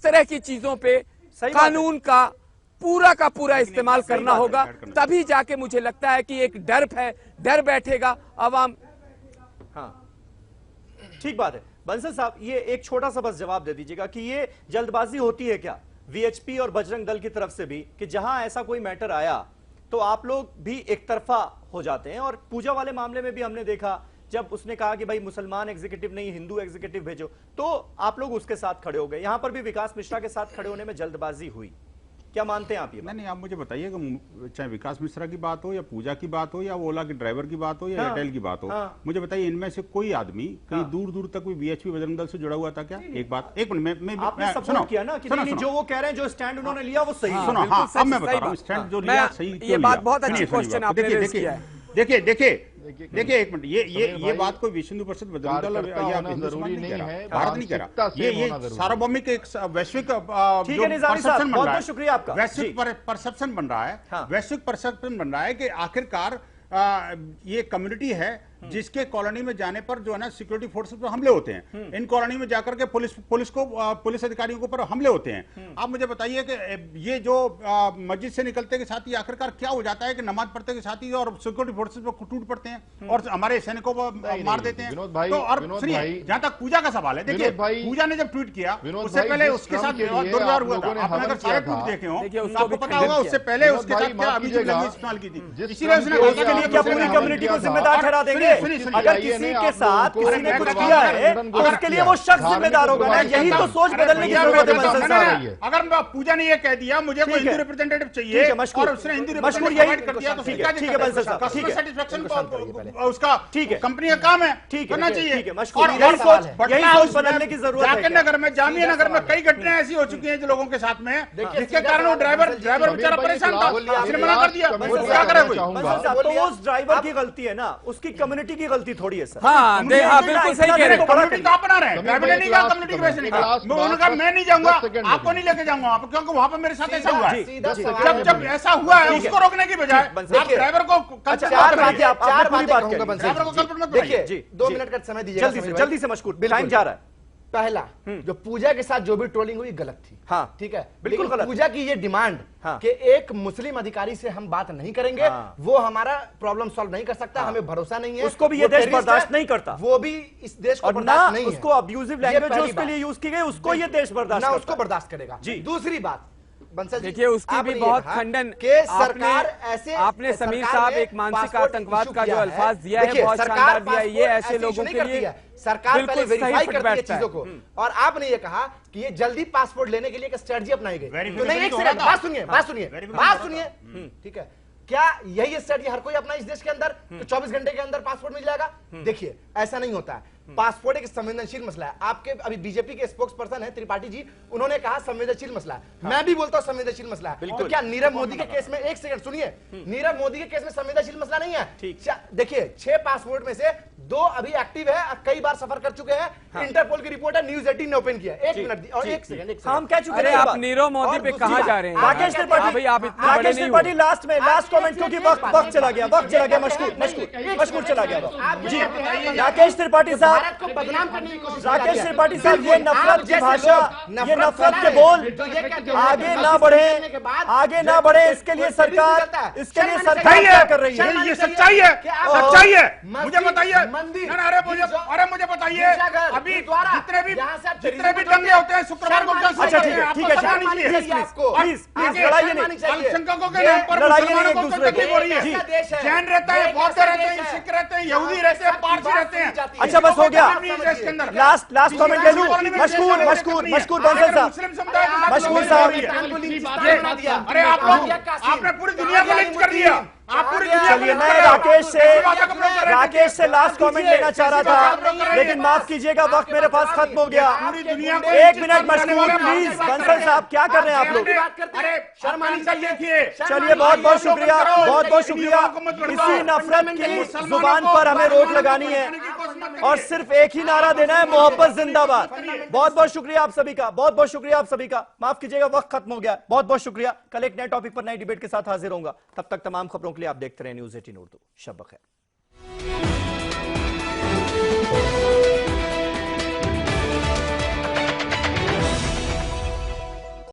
तरह की चीजों पे कानून का पूरा इस्तेमाल करना होगा। तभी जाके मुझे लगता है कि एक डर बैठेगा अवाम। ठीक बात है। बंसल साहब, ये एक छोटा सा बस जवाब दे दीजिएगा कि ये जल्दबाजी होती है क्या वीएचपी और बजरंग दल की तरफ से भी, कि जहां ऐसा कोई मैटर आया तो आप लोग भी एक तरफा हो जाते हैं? और पूजा वाले मामले में भी हमने देखा, जब उसने कहा कि भाई मुसलमान एग्जीक्यूटिव नहीं हिंदू एग्जीक्यूटिव भेजो, तो आप लोग उसके साथ खड़े हो गए। यहां पर भी विकास मिश्रा के साथ खड़े होने में जल्दबाजी हुई। क्या मानते हैं आप ये? नहीं, आप मुझे बताइए कि चाहे विकास मिश्रा की बात हो या पूजा की बात हो या ओला के ड्राइवर की बात हो या एयरटेल की बात हो, मुझे बताइए इनमें से कोई आदमी कहीं दूर दूर तक कोई बीएचपी बजरंग दल से जुड़ा हुआ था क्या? एक मिनट आपने सपोर्ट किया ना कि नहीं, जो वो कह रहे हैं, जो स्टैंड उन्होंने लिया वो सही है। सुनो, हाँ, अब मैं बता रहा हूँ स्टैंड जो लिया सही ये बात बहुत अच्छी क्वेश्चन आपने रेज़ किया है। देखिए एक मिनट, ये बात कोई विश्व हिंदू परिषद बजरंग दल या हिंदू समाज नहीं कह रहा, भारत नहीं कह रहा, ये सार्वभौमिक एक वैश्विक परसेप्शन बन रहा है, शुक्रिया आपका, वैश्विक परसेप्शन बन रहा है, वैश्विक परसेप्शन बन रहा है कि आखिरकार ये कम्युनिटी है जिसके कॉलोनी में जाने पर जो है ना सिक्योरिटी फोर्सेस पर हमले होते हैं, इन कॉलोनी में जाकर के पुलिस अधिकारियों के ऊपर हमले होते हैं। आप मुझे बताइए कि ये जो मस्जिद से निकलते के साथ ही आखिरकार क्या हो जाता है कि नमाज पढ़ते के साथ ही और सिक्योरिटी फोर्सेस पर टूट पड़ते हैं और हमारे सैनिकों को मार देते हैं। तो और सुनिए, जहां तक पूजा का सवाल है, देखिए पूजा ने जब ट्वीट किया उससे पहले उसके साथ दुर्व्यवहार हुआ था। आपने अगर सारे ट्वीट देखे हो तो आपको पता होगा उससे पहले उसके साथ क्या अभियोग इस्तेमाल की थी, इसीलिए उसने क्या पूरी कम्युनिटी को जिम्मेदार ठहरा देंगे? अगर किसी के साथ किसी ने कुछ किया है तो उसके लिए वो शख्स जिम्मेदार होगा ना, यही तो सोच बदलने की जरूरत है बंसल साहब। अगर पूजा ने ये कह दिया मुझे कोई हिंदू रिप्रेजेंटेटिव चाहिए और उसने हिंदू रिप्रेजेंटेटिव कर दिया तो ठीक है बंसल साहब, ठीक है, सेटिस्फैक्शन को उसका ठीक है, कंपनी का काम है, ठीक करना चाहिए। और यही सोच बदलने की जरूरत है। जाकिर नगर में, जामिया नगर में कई घटनाएं ऐसी हो चुकी हैं जो लोगों के साथ में, जिसके कारण वो ड्राइवर बेचारा परेशान था, उसने मना कर दिया, क्या करे कोई? तो उस ड्राइवर की गलती है ना, उसकी कम्युनिटी की गलती थोड़ी है सर। हाँ, बिल्कुल सही कह रहे हैं। कम्युनिटी कहाँ बना रहे हैं? ड्राइवर ने नहीं कहा कम्युनिटी के वैसे नहीं कहा, उन्होंने मैं नहीं जाऊंगा, आपको नहीं लेके जाऊंगा आप, क्योंकि वहां पर मेरे साथ ऐसा हुआ है। जब ऐसा हुआ है उसको रोकने की बजाय आप ड्राइवर को चार बातें कहूंगा ड्राइवर को कल्पित मत देखिए 2 मिनट का समय दीजिए जल्दी से मशकूर, टाइम जा रहा है। पहला, जो पूजा के साथ जो भी ट्रोलिंग हुई गलत थी, हाँ ठीक है, बिल्कुल गलत। पूजा की ये डिमांड कि एक मुस्लिम अधिकारी से हम बात नहीं करेंगे, वो हमारा प्रॉब्लम सॉल्व नहीं कर सकता, हमें भरोसा नहीं है, उसको भी ये देश बर्दाश्त नहीं करता, वो भी इस देश को बर्दाश्त नहीं है, उसको अब्यूजिव लैंग्वेज जो उसके लिए यूज की गई उसको ये देश बर्दाश्त ना उसको बर्दाश्त करेगा। दूसरी बात देखिए, उसकी भी बहुत खंडन के सरकार ऐसे, आपने समीर साहब एक मानसिक आतंकवाद का जो अल्फाज दिया है बहुत शानदार दिया है। ये ऐसे लोगों के लिए सरकार पहले वेरीफाई करती है चीजों को, और आपने ये कहा कि ये जल्दी पासपोर्ट लेने के लिए एक स्ट्रेटजी अपनाई गई, तो नहीं, एक सेकंड बात सुनिए, ठीक है, क्या यही स्ट्रेटजी हर कोई अपना इस देश के अंदर तो 24 घंटे के अंदर पासपोर्ट मिल जाएगा? देखिए, ऐसा नहीं होता है। पासपोर्ट एक संवेदनशील मसला है। आपके अभी बीजेपी के स्पोक्स पर्सन है त्रिपाठी जी, उन्होंने कहा संवेदनशील मसला है, मैं भी बोलता हूं संवेदनशील मसला है। तो क्या नीरव मोदी के केस में, एक सेकंड सुनिए, नीरव मोदी के केस में संवेदनशील मसला नहीं है? देखिए, 6 पासपोर्ट में से 2 अभी एक्टिव है, कई बार सफर कर चुके हैं, इंटरपोल की रिपोर्ट है, न्यूज 18 ने ओपन किया। एक मिनट और एक सेकंड, हम कह चुके हैं। आप नीरव मोदी पे कहां जा रहे हैं? राकेश त्रिपाठी लास्ट में लास्ट कमेंट, क्योंकि वक्त चला गया, मशकूर चला गया जी। राकेश त्रिपाठी साहब, राकेश त्रिपाठी साहब, ये नफरत की भाषा, ये नफरत के बोल आगे ना बढ़े, इसके लिए सरकार क्या कर रही है? ये सच्चाई है, मुझे बताइए। अरे मुझे बताइए, अभी जितने भी दंगे होते हैं शुक्रवार को, अच्छा ठीक है, लड़ाइए नहीं, अल्पसंख्यकों के नाम पर मुसलमानों को तकलीफ हो रही है। जैन रहता है, बौद्ध रहते हैं, सिख रहते हैं, यहूदी रहते हैं, पारसी रहते हैं। अच्छा बस हो गया, लास्ट कमेंट ले लूं। मशकूर बंसल साहब, मशकूर साहब, अरे आप लोग, आपने पूरी दुनिया को लिंच कर दिया। चलिए, मैं राकेश से लास्ट कमेंट लेना चाह रहा था, लेकिन माफ कीजिएगा, वक्त मेरे पास खत्म हो गया। 1 मिनट मशकूर प्लीज। बंसल साहब, क्या कर रहे हैं आप लोग? चलिए, बहुत शुक्रिया। इसी नफरत की जुबान पर हमें रोक लगानी है और सिर्फ एक ही नारा देना है, मोहब्बत जिंदाबाद। बहुत शुक्रिया आप सभी का, माफ कीजिएगा, वक्त खत्म हो गया। बहुत शुक्रिया। कल एक नए टॉपिक पर नई डिबेट के साथ हाजिर होऊंगा। तब तक तमाम खबरों के लिए आप देखते रहे न्यूज़ 18 उर्दू। शब बखैर।